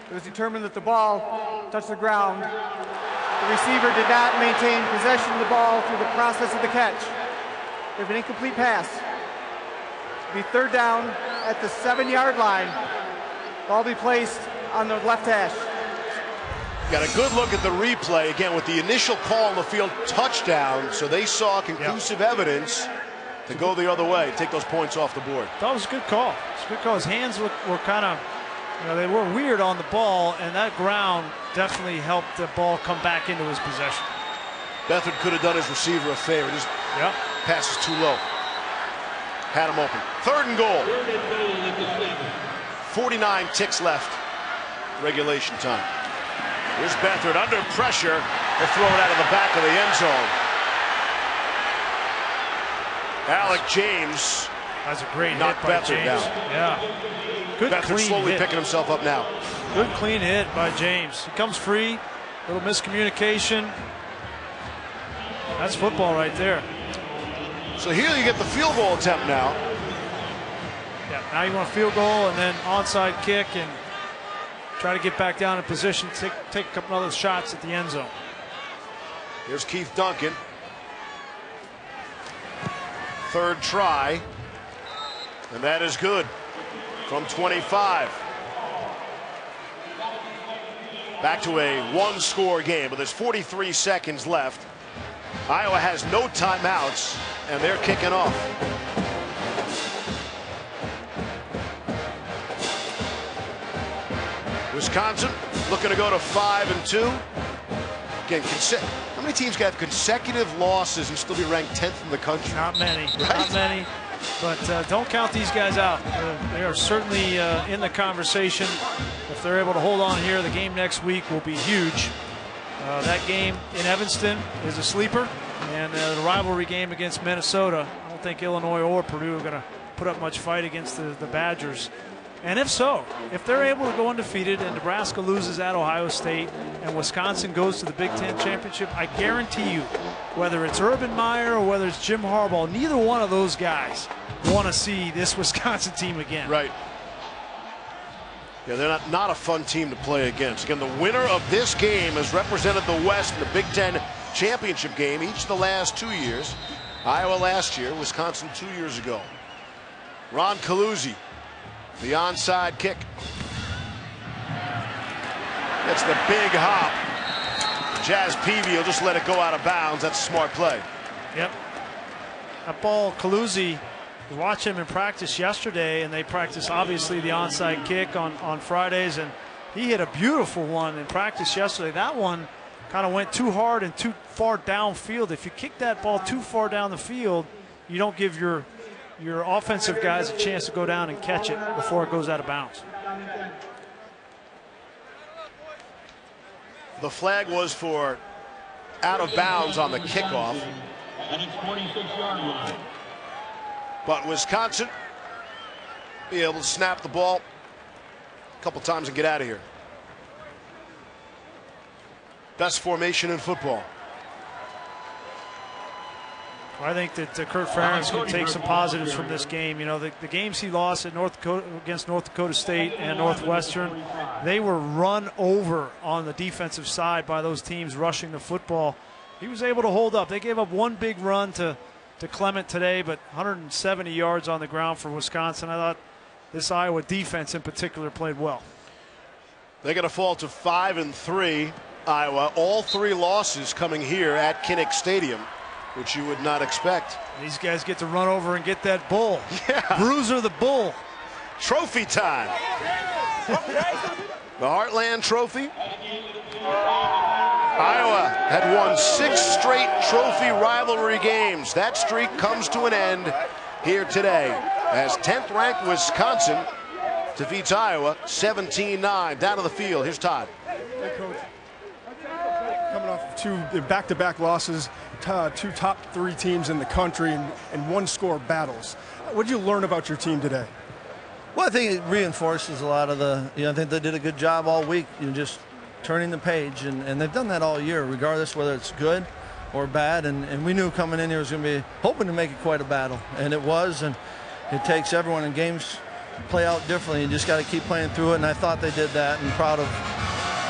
it was determined that the ball touched the ground. The receiver did not maintain possession of the ball through the process of the catch. If an incomplete pass, it'll be 3rd down at the 7-yard line. Ball be placed on the left hash. Got a good look at the replay again with the initial call on the field, touchdown. So they saw conclusive evidence to go the other way, take those points off the board. That was a good call. It's a good call. His hands were kind of, they were weird on the ball, and that ground definitely helped the ball come back into his possession. Beathard could have done his receiver a favor. Just pass is too low. Had him open. 3rd and goal. 49 ticks left. Regulation time. Here's Beathard under pressure. They'll throw it out of the back of the end zone. Alec James. That's a great knocked hit by Beathard James. down. Yeah. Good Beathard clean slowly hit. picking himself up now. Good clean hit by James. He comes free. Little miscommunication. That's football right there. So here you get the field goal attempt now. Yeah, now you want a field goal and then onside kick and try to get back down in position, take a couple other shots at the end zone. Here's Keith Duncan. 3rd try. And that is good from 25. Back to a 1-score game, but there's 43 seconds left. Iowa has no timeouts, and they're kicking off. Wisconsin looking to go to 5-2. Again, how many teams got consecutive losses and still be ranked 10th in the country? Not many. Right? Not many. But don't count these guys out. They are certainly in the conversation. If they're able to hold on here, the game next week will be huge. That game in Evanston is a sleeper. And the rivalry game against Minnesota, I don't think Illinois or Purdue are going to put up much fight against the Badgers. And if so, if they're able to go undefeated and Nebraska loses at Ohio State and Wisconsin goes to the Big Ten Championship, I guarantee you, whether it's Urban Meyer or whether it's Jim Harbaugh, neither one of those guys want to see this Wisconsin team again. Right. Yeah, they're not a fun team to play against. Again, the winner of this game has represented the West in the Big Ten Championship game each of the last 2 years. Iowa last year, Wisconsin 2 years ago. Ron Caluzzi, the onside kick. It's the big hop. Jazz Peavy will just let it go out of bounds. That's a smart play. Yep. That ball, Caluzzi, we watched him in practice yesterday, and they practice obviously the onside kick on Fridays, and he hit a beautiful one in practice yesterday. That one kind of went too hard and too far downfield. If you kick that ball too far down the field, you don't give your offensive guys a chance to go down and catch it before it goes out of bounds. The flag was for out of bounds on the kickoff. But Wisconsin be able to snap the ball a couple times and get out of here. Best formation in football. I think that Kurt Ferentz can take some positives from this game. You know, the games he lost at against North Dakota State and Northwestern, they were run over on the defensive side by those teams rushing the football. He was able to hold up. They gave up one big run to Clement today, but 170 yards on the ground for Wisconsin. I thought this Iowa defense in particular played well. They're going to fall to 5-3, Iowa. All three losses coming here at Kinnick Stadium, which you would not expect. These guys get to run over and get that bull. Yeah. Bruiser the bull. Trophy time. The Heartland Trophy. Iowa had won 6 straight trophy rivalry games. That streak comes to an end here today as 10th-ranked Wisconsin defeats Iowa 17-9. Down to the field. Here's Todd. Hey, Coach. Coming off 2 back-to-back losses, 2 top 3 teams in the country, and 1-score battles. What did you learn about your team today? Well, I think it reinforces a lot of I think they did a good job all week, just turning the page, and they've done that all year, regardless whether it's good or bad, and we knew coming in here was going to be hoping to make it quite a battle, and it was, and it takes everyone, and games play out differently. You just got to keep playing through it, and I thought they did that, and proud of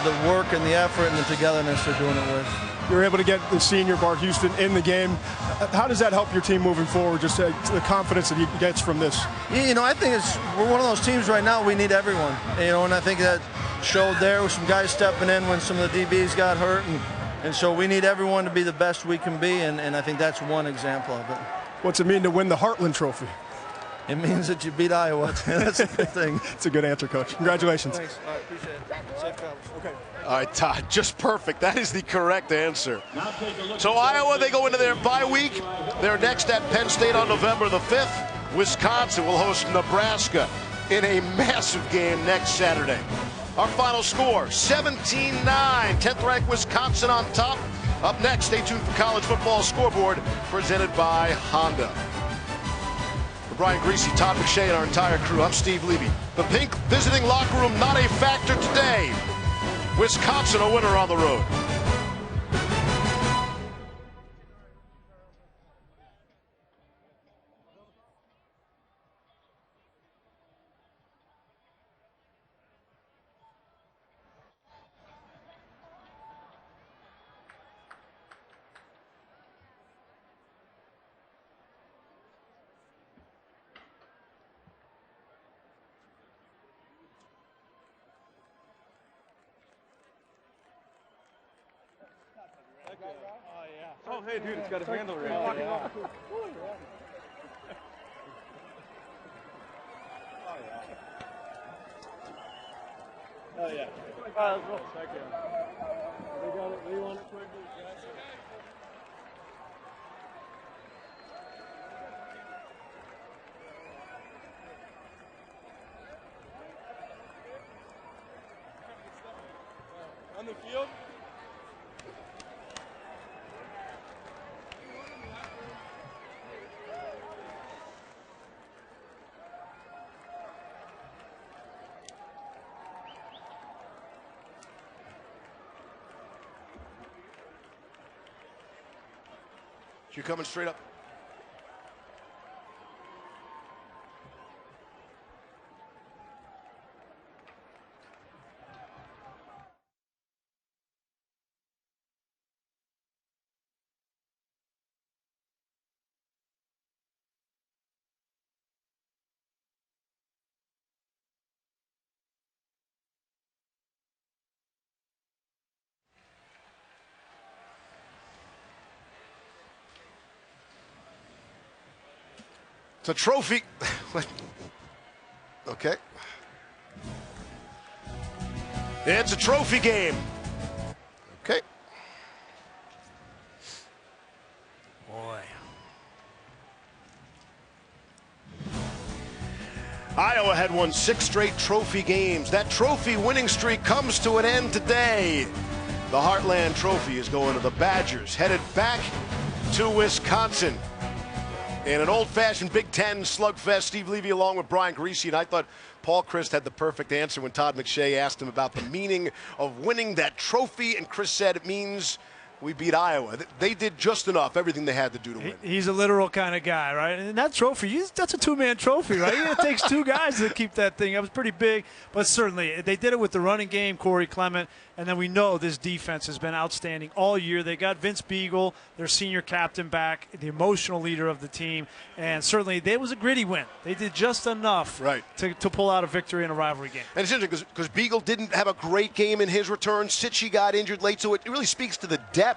the work and the effort and the togetherness they're doing it with. You were able to get the senior Bart Houston in the game. How does that help your team moving forward, just the confidence that he gets from this? I think we're one of those teams right now, we need everyone, and I think that showed there with some guys stepping in when some of the DBs got hurt, and so we need everyone to be the best we can be, and I think that's one example of it. What's it mean to win the Heartland Trophy? It means that you beat Iowa. That's a good thing. It's a good answer, Coach. Congratulations. Thanks. I appreciate it. Safe travels. Okay. All right, Todd, just perfect. That is the correct answer. So Iowa, they go into their bye week. They're next at Penn State on November the 5th. Wisconsin will host Nebraska in a massive game next Saturday. Our final score, 17-9. 10th-ranked Wisconsin on top. Up next, stay tuned for College Football Scoreboard presented by Honda. For Brian Greasy, Todd McShay, and our entire crew, I'm Steve Levy. The pink visiting locker room not a factor today. Wisconsin a winner on the road. Oh, hey, dude, it's got a handle right there. Yeah. Oh, yeah. Let's go. Heck yeah. We got it. We want it quickly. On the field? You're coming straight up. It's a trophy. Okay. It's a trophy game. Okay. Boy. Iowa had won 6 straight trophy games. That trophy winning streak comes to an end today. The Heartland Trophy is going to the Badgers, headed back to Wisconsin. In an old-fashioned Big Ten slugfest, Steve Levy along with Brian Greasy, and I thought Paul Christ had the perfect answer when Todd McShay asked him about the meaning of winning that trophy, and Chris said it means we beat Iowa. They did just enough, everything they had to do to win. He's a literal kind of guy, right? And that trophy, that's a two-man trophy, right? It takes 2 guys to keep that thing. It was pretty big, but certainly they did it with the running game, Corey Clement, and then we know this defense has been outstanding all year. They got Vince Beagle, their senior captain, back, the emotional leader of the team, and certainly it was a gritty win. They did just enough to pull out a victory in a rivalry game. And it's interesting because Beagle didn't have a great game in his return. Sitchy got injured late, so it really speaks to the depth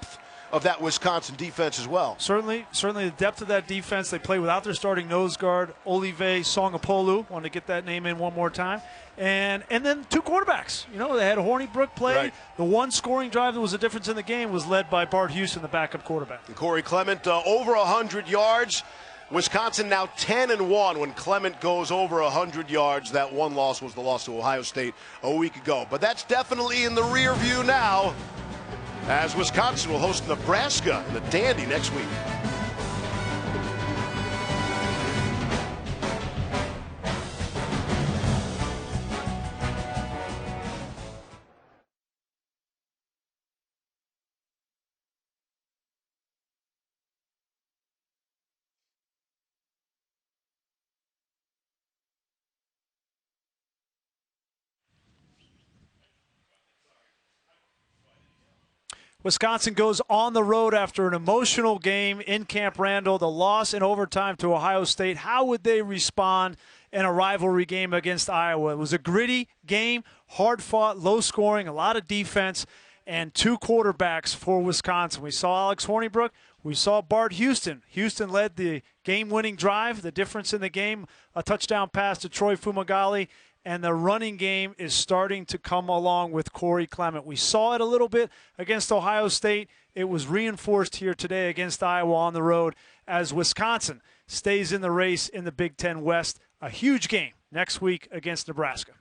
of that Wisconsin defense as well. Certainly the depth of that defense. They play without their starting nose guard, Olive Songapolu. Want to get that name in one more time. And then 2 quarterbacks. You know, they had Hornibrook play. Right. The one scoring drive that was the difference in the game was led by Bart Houston, the backup quarterback. And Corey Clement over 100 yards. Wisconsin now 10-1 when Clement goes over 100 yards. That one loss was the loss to Ohio State a week ago. But that's definitely in the rear view now, as Wisconsin will host Nebraska in the Dandy next week. Wisconsin goes on the road after an emotional game in Camp Randall, the loss in overtime to Ohio State. How would they respond in a rivalry game against Iowa? It was a gritty game, hard-fought, low-scoring, a lot of defense, and 2 quarterbacks for Wisconsin. We saw Alex Hornibrook. We saw Bart Houston. Houston led the game-winning drive, the difference in the game, a touchdown pass to Troy Fumagalli. And the running game is starting to come along with Corey Clement. We saw it a little bit against Ohio State. It was reinforced here today against Iowa on the road as Wisconsin stays in the race in the Big Ten West. A huge game next week against Nebraska.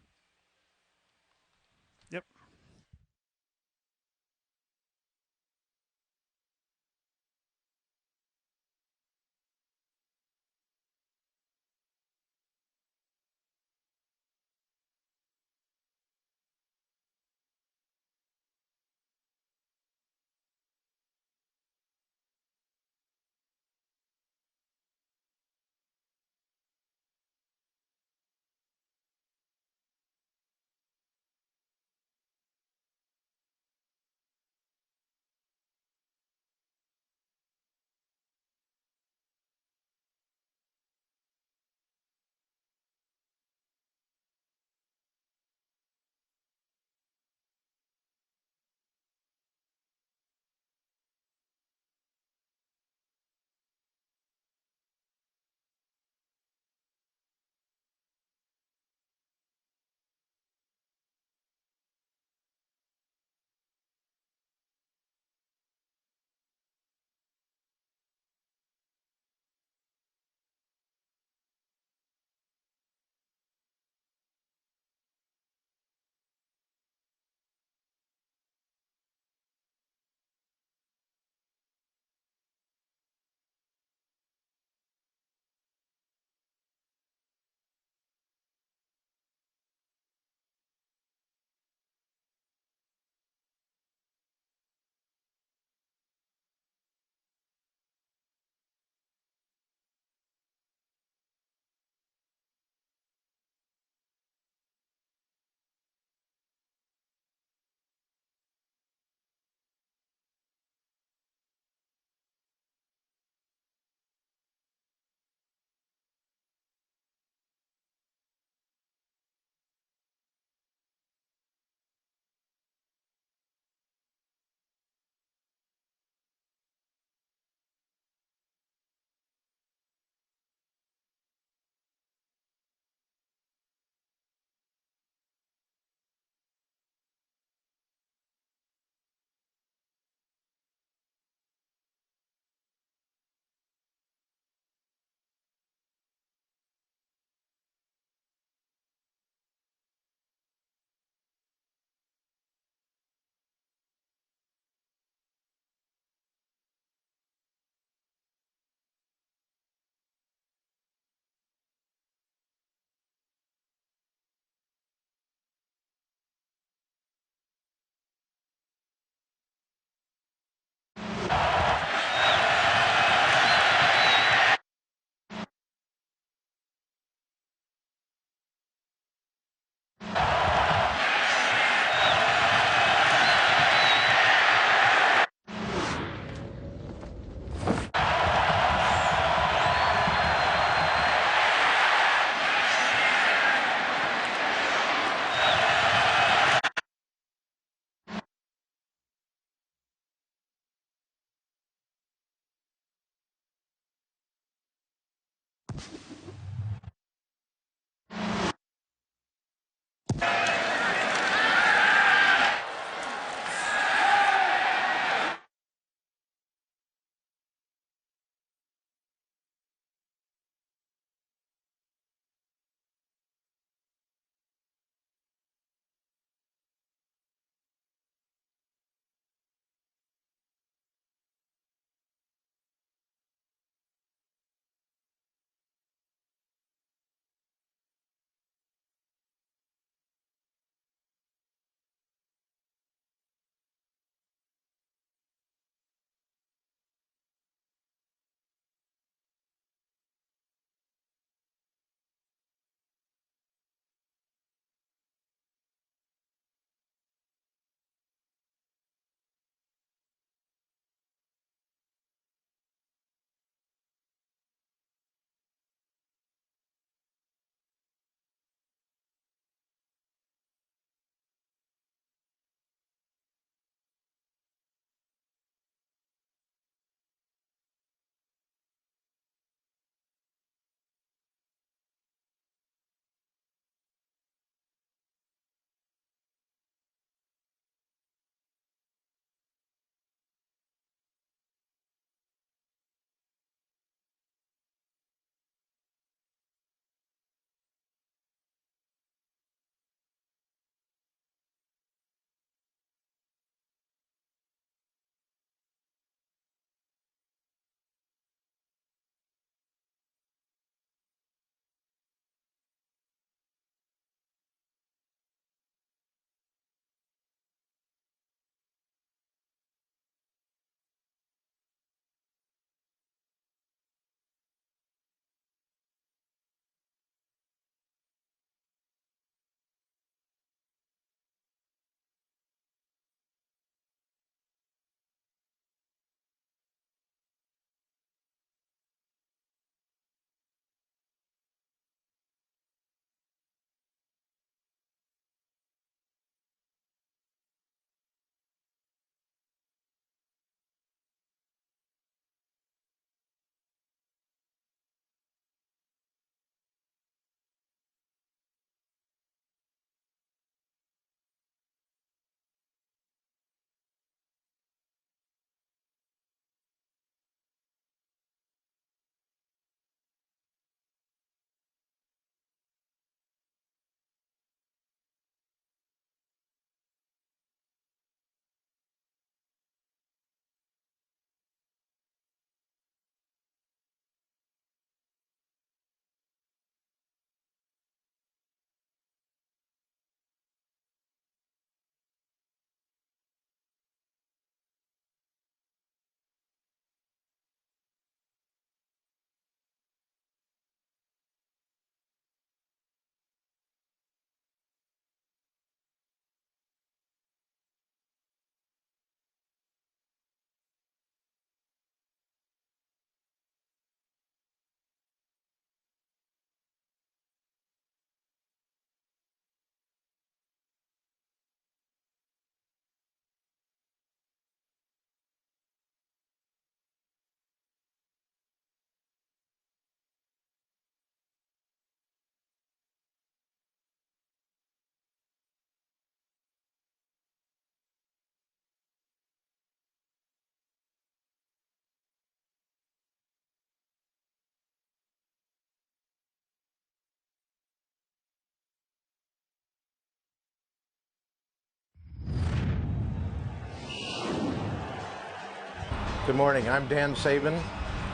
Good morning. I'm Dan Sabin.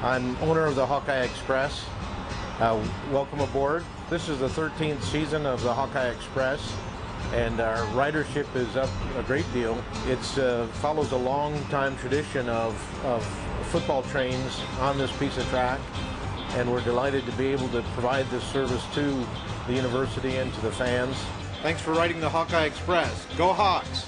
I'm owner of the Hawkeye Express. Welcome aboard. This is the 13th season of the Hawkeye Express, and our ridership is up a great deal. It follows a long-time tradition of football trains on this piece of track, and we're delighted to be able to provide this service to the university and to the fans. Thanks for riding the Hawkeye Express. Go Hawks!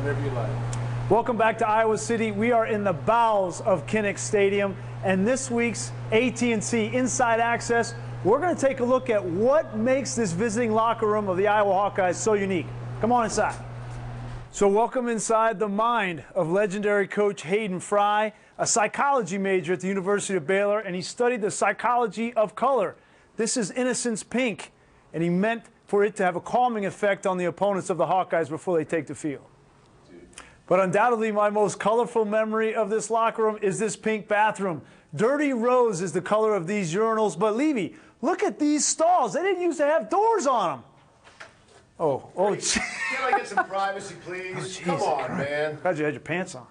Whenever you like. Welcome back to Iowa City. We are in the bowels of Kinnick Stadium, and this week's AT&T Inside Access, we're going to take a look at what makes this visiting locker room of the Iowa Hawkeyes so unique. Come on inside. So welcome inside the mind of legendary coach Hayden Fry, a psychology major at the University of Baylor, and he studied the psychology of color. This is Innocence Pink, and he meant for it to have a calming effect on the opponents of the Hawkeyes before they take the field. But undoubtedly, my most colorful memory of this locker room is this pink bathroom. Dirty rose is the color of these urinals, but Levy, look at these stalls. They didn't used to have doors on them. Oh, Can I get some privacy, please? Come on, man. Glad you had your pants on.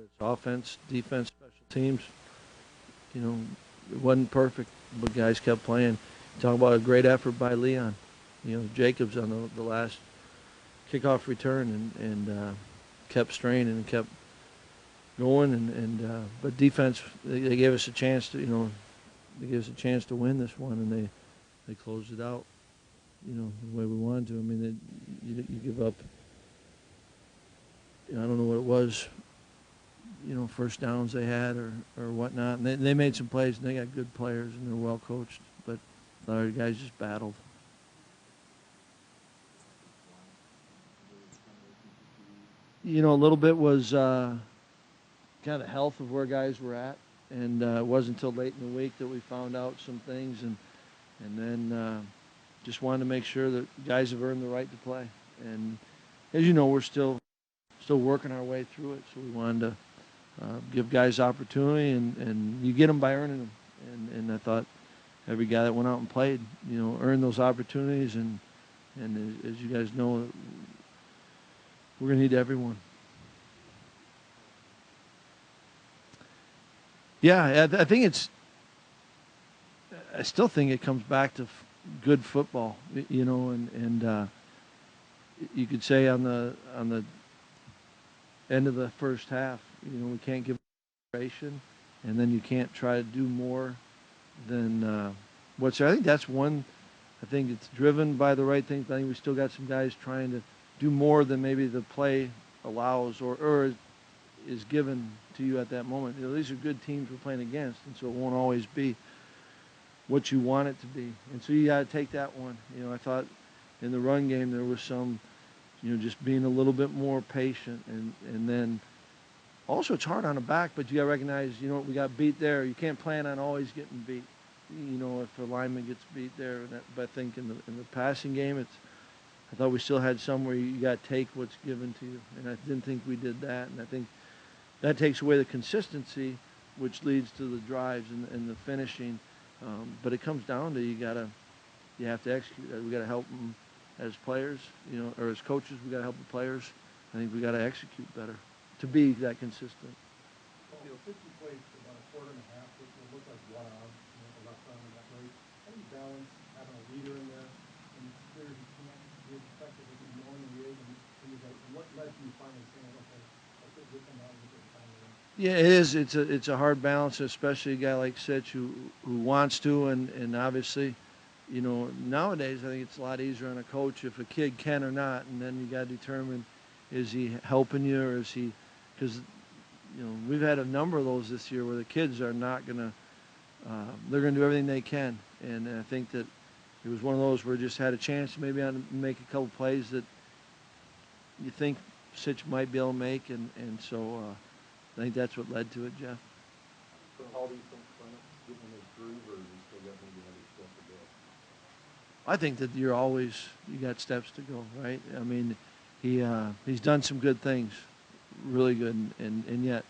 It's offense, defense, special teams. You know, it wasn't perfect, but guys kept playing. Talk about a great effort by Leon. You know, Jacobs on the last kickoff return and kept straining and kept going. But defense, they gave us a chance to, they gave us a chance to win this one, and they closed it out, the way we wanted to. I mean, you give up, I don't know what it was, first downs they had or whatnot. And they made some plays, and they got good players, and they're well coached. But the guys just battled. A little bit was kind of the health of where guys were at. And it wasn't until late in the week that we found out some things. And then just wanted to make sure that guys have earned the right to play. And as you know, we're still working our way through it. So we wanted to give guys opportunity, and you get them by earning them. And I thought every guy that went out and played, earned those opportunities. And as you guys know, we're going to need everyone. Yeah, I think I still think it comes back to good football, and you could say on the end of the first half, we can't give celebration, and then you can't try to do more than what's there. I think that's one. I think it's driven by the right things. But I think we still got some guys trying to do more than maybe the play allows or is given to you at that moment. These are good teams we're playing against, and so it won't always be what you want it to be. And so you got to take that one. I thought in the run game there was some, just being a little bit more patient, and then also it's hard on the back, but you got to recognize, we got beat there. You can't plan on always getting beat. If a lineman gets beat there, but I think in the passing game, I thought we still had some where you got to take what's given to you, and I didn't think we did that, and I think that takes away the consistency, which leads to the drives and the finishing. But it comes down to you have to execute. We got to help them as players, or as coaches. We got to help the players. I think we got to execute better to be that consistent. 50 plays for about a quarter and a half, which will look like one arm, the left arm in that way. How do you balance having a leader in there and it's clear he can't be as effective as he normally is, and what led to you finally saying, okay, I'll put this one out and get the time in? Yeah, it is. It's a hard balance, especially a guy like Sitch who wants to, and obviously, nowadays I think it's a lot easier on a coach if a kid can or not, and then you got to determine, is he helping you or is he, because we've had a number of those this year where the kids are not gonna, they're gonna do everything they can, and I think that it was one of those where we just had a chance maybe to make a couple plays that you think Sitch might be able to make, and so I think that's what led to it, Jeff. So how do you think Clement's getting in his groove, or is he still got maybe another step to go? I think that you got steps to go, right? I mean, he's done some good things, really good, and yet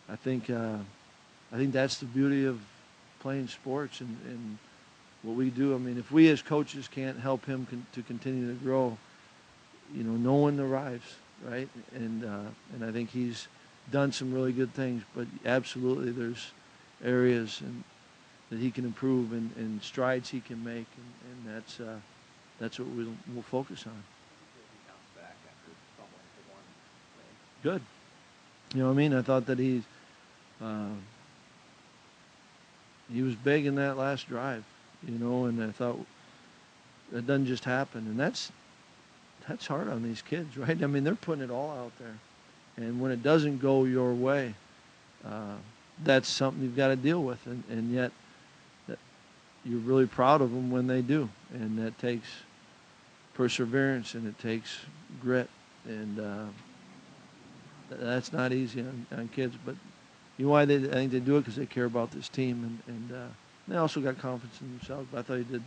I think that's the beauty of playing sports and what we do. I mean, if we as coaches can't help him to continue to grow, no one arrives, right? And I think he's done some really good things, but absolutely there's areas that he can improve and strides he can make, and that's what we'll focus on. Good. I thought that he was big in that last drive, and I thought that doesn't just happen, and that's hard on these kids, right? I mean, they're putting it all out there, and when it doesn't go your way, that's something you've got to deal with, and yet you're really proud of them when they do, and that takes perseverance and it takes grit, and that's not easy on kids, but why I think they do it because they care about this team, and they also got confidence in themselves. But I thought he did.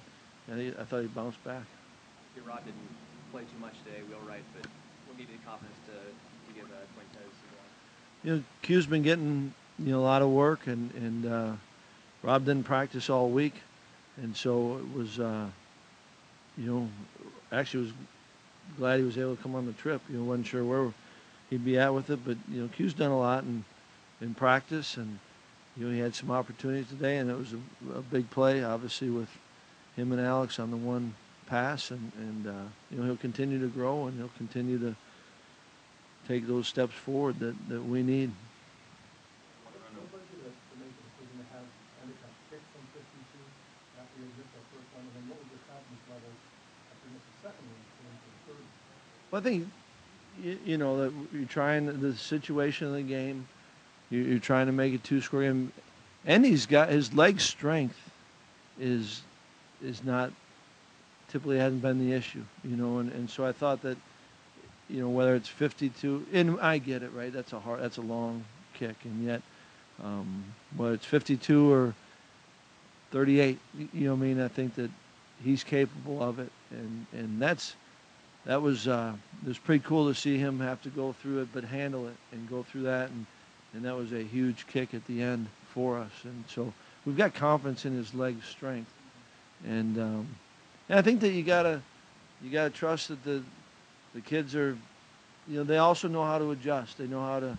I thought he bounced back. Rod didn't play too much today, wheel right, but what gave you the confidence to give Fuentes? Q's been getting a lot of work, and Rob didn't practice all week, and so it was actually was glad he was able to come on the trip. Wasn't sure where he'd be at with it. But Q's done a lot in practice, and he had some opportunities today, and it was a big play, obviously, with him and Alex on the one pass, and he'll continue to grow, and he'll continue to take those steps forward that we need. What about you to make the decision to have Endicott kick from 52 after you missed that first one, and then what was your confidence level after you missed the second one going to the third one? Well, I think that you're trying the situation of the game. You're trying to make it two-score game, and he's got his leg strength is not typically hasn't been the issue, and so I thought that whether it's 52, and I get it, right? That's a long kick, and yet whether it's 52 or 38, I think that he's capable of it, and that was it was pretty cool to see him have to go through it, but handle it and go through that, and that was a huge kick at the end for us, and so we've got confidence in his leg strength, and I think that you gotta trust that the kids are, they also know how to adjust. They know how to,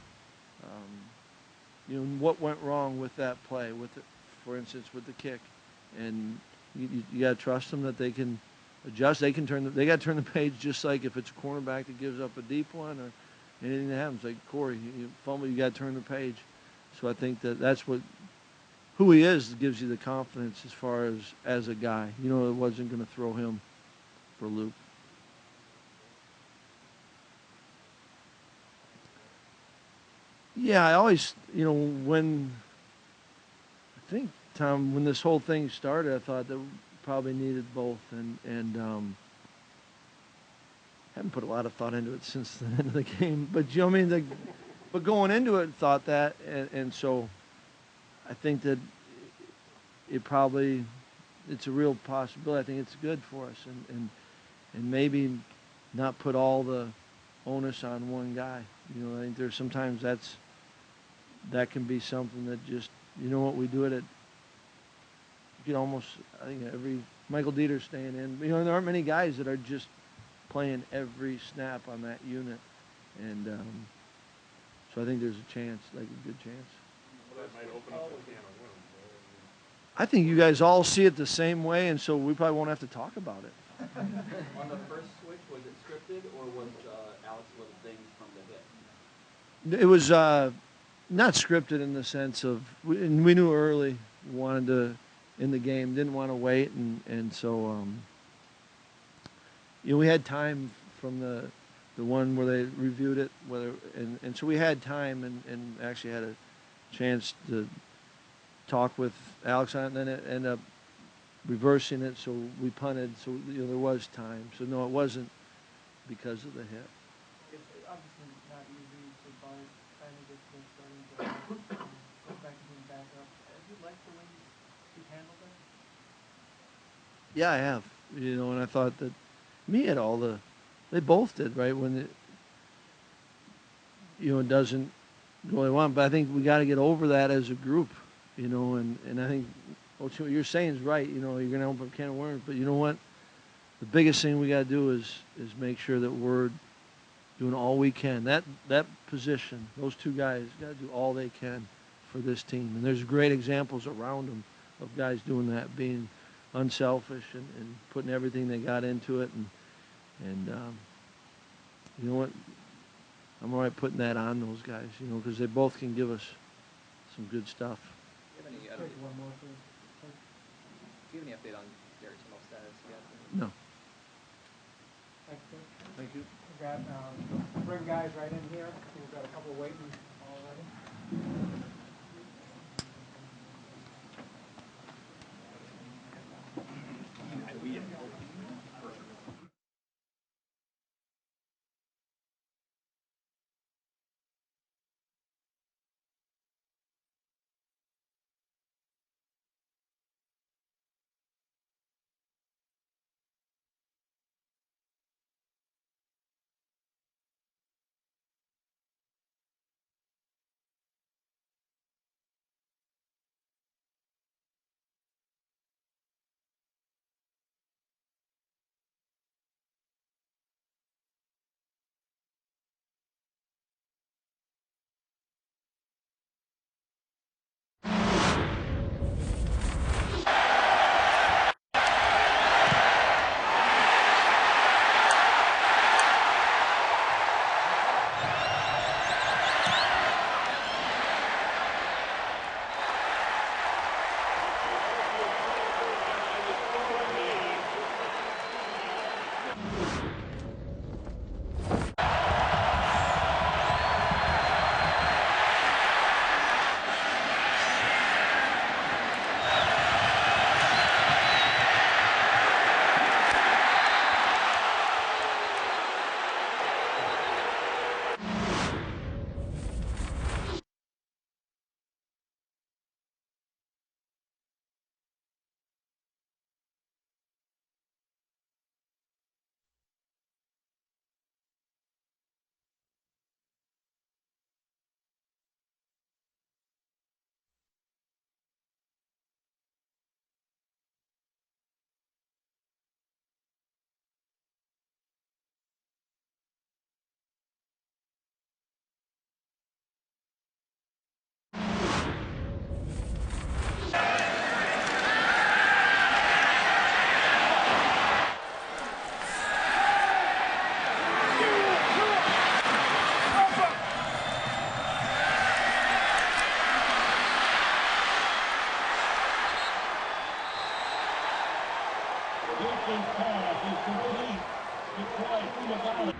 what went wrong with that play, for instance, with the kick, and you got to trust them that they can adjust. They got to turn the page, just like if it's a cornerback that gives up a deep one or anything that happens. Like Corey, you fumble, you got to turn the page. So I think that's who he is gives you the confidence as far as a guy. It wasn't going to throw him for a loop. Yeah, I always, when I think, Tom, when this whole thing started, I thought that we probably needed both, and haven't put a lot of thought into it since the end of the game. But but going into it, thought that, and so I think that it's a real possibility. I think it's good for us, and maybe not put all the onus on one guy. I think there's sometimes that can be something that just, what we do it at, you can almost, I think every Michael Dieter staying in, there aren't many guys that are just playing every snap on that unit, and so I think there's a chance, like a good chance. Well, that might open up a can of worms. I think you guys all see it the same way, and so we probably won't have to talk about it. On the first switch, was it scripted or was Alex little things from the hip? It was not scripted in the sense of, and we knew early, wanted to, in the game, didn't want to wait, and so, we had time from the one where they reviewed it, and so we had time and actually had a chance to talk with Alex on it, and then it ended up reversing it, so we punted, so there was time. So no, it wasn't because of the hit. It's obviously not easy to trying to get the starting to go back to being back up. Have you liked the way you've handled it? Yeah, I have. And I thought that me had they both did, right? When it doesn't go the way we want, but I think we got to get over that as a group, and I think what you're saying is right. You're going to open up a can of worms, but you know what? The biggest thing we got to do is make sure that we're doing all we can. That position, those two guys got to do all they can for this team, and there's great examples around them of guys doing that, being unselfish and putting everything they got into it, and you know what? I'm all right putting that on those guys, because they both can give us some good stuff. Do you have any update on Derek Kimmel's status yet? No. Thanks, Coach. Thank you. We've got, bring guys right in here. We've got a couple waiting already. Houston's pass is complete. Detroit to the bottom.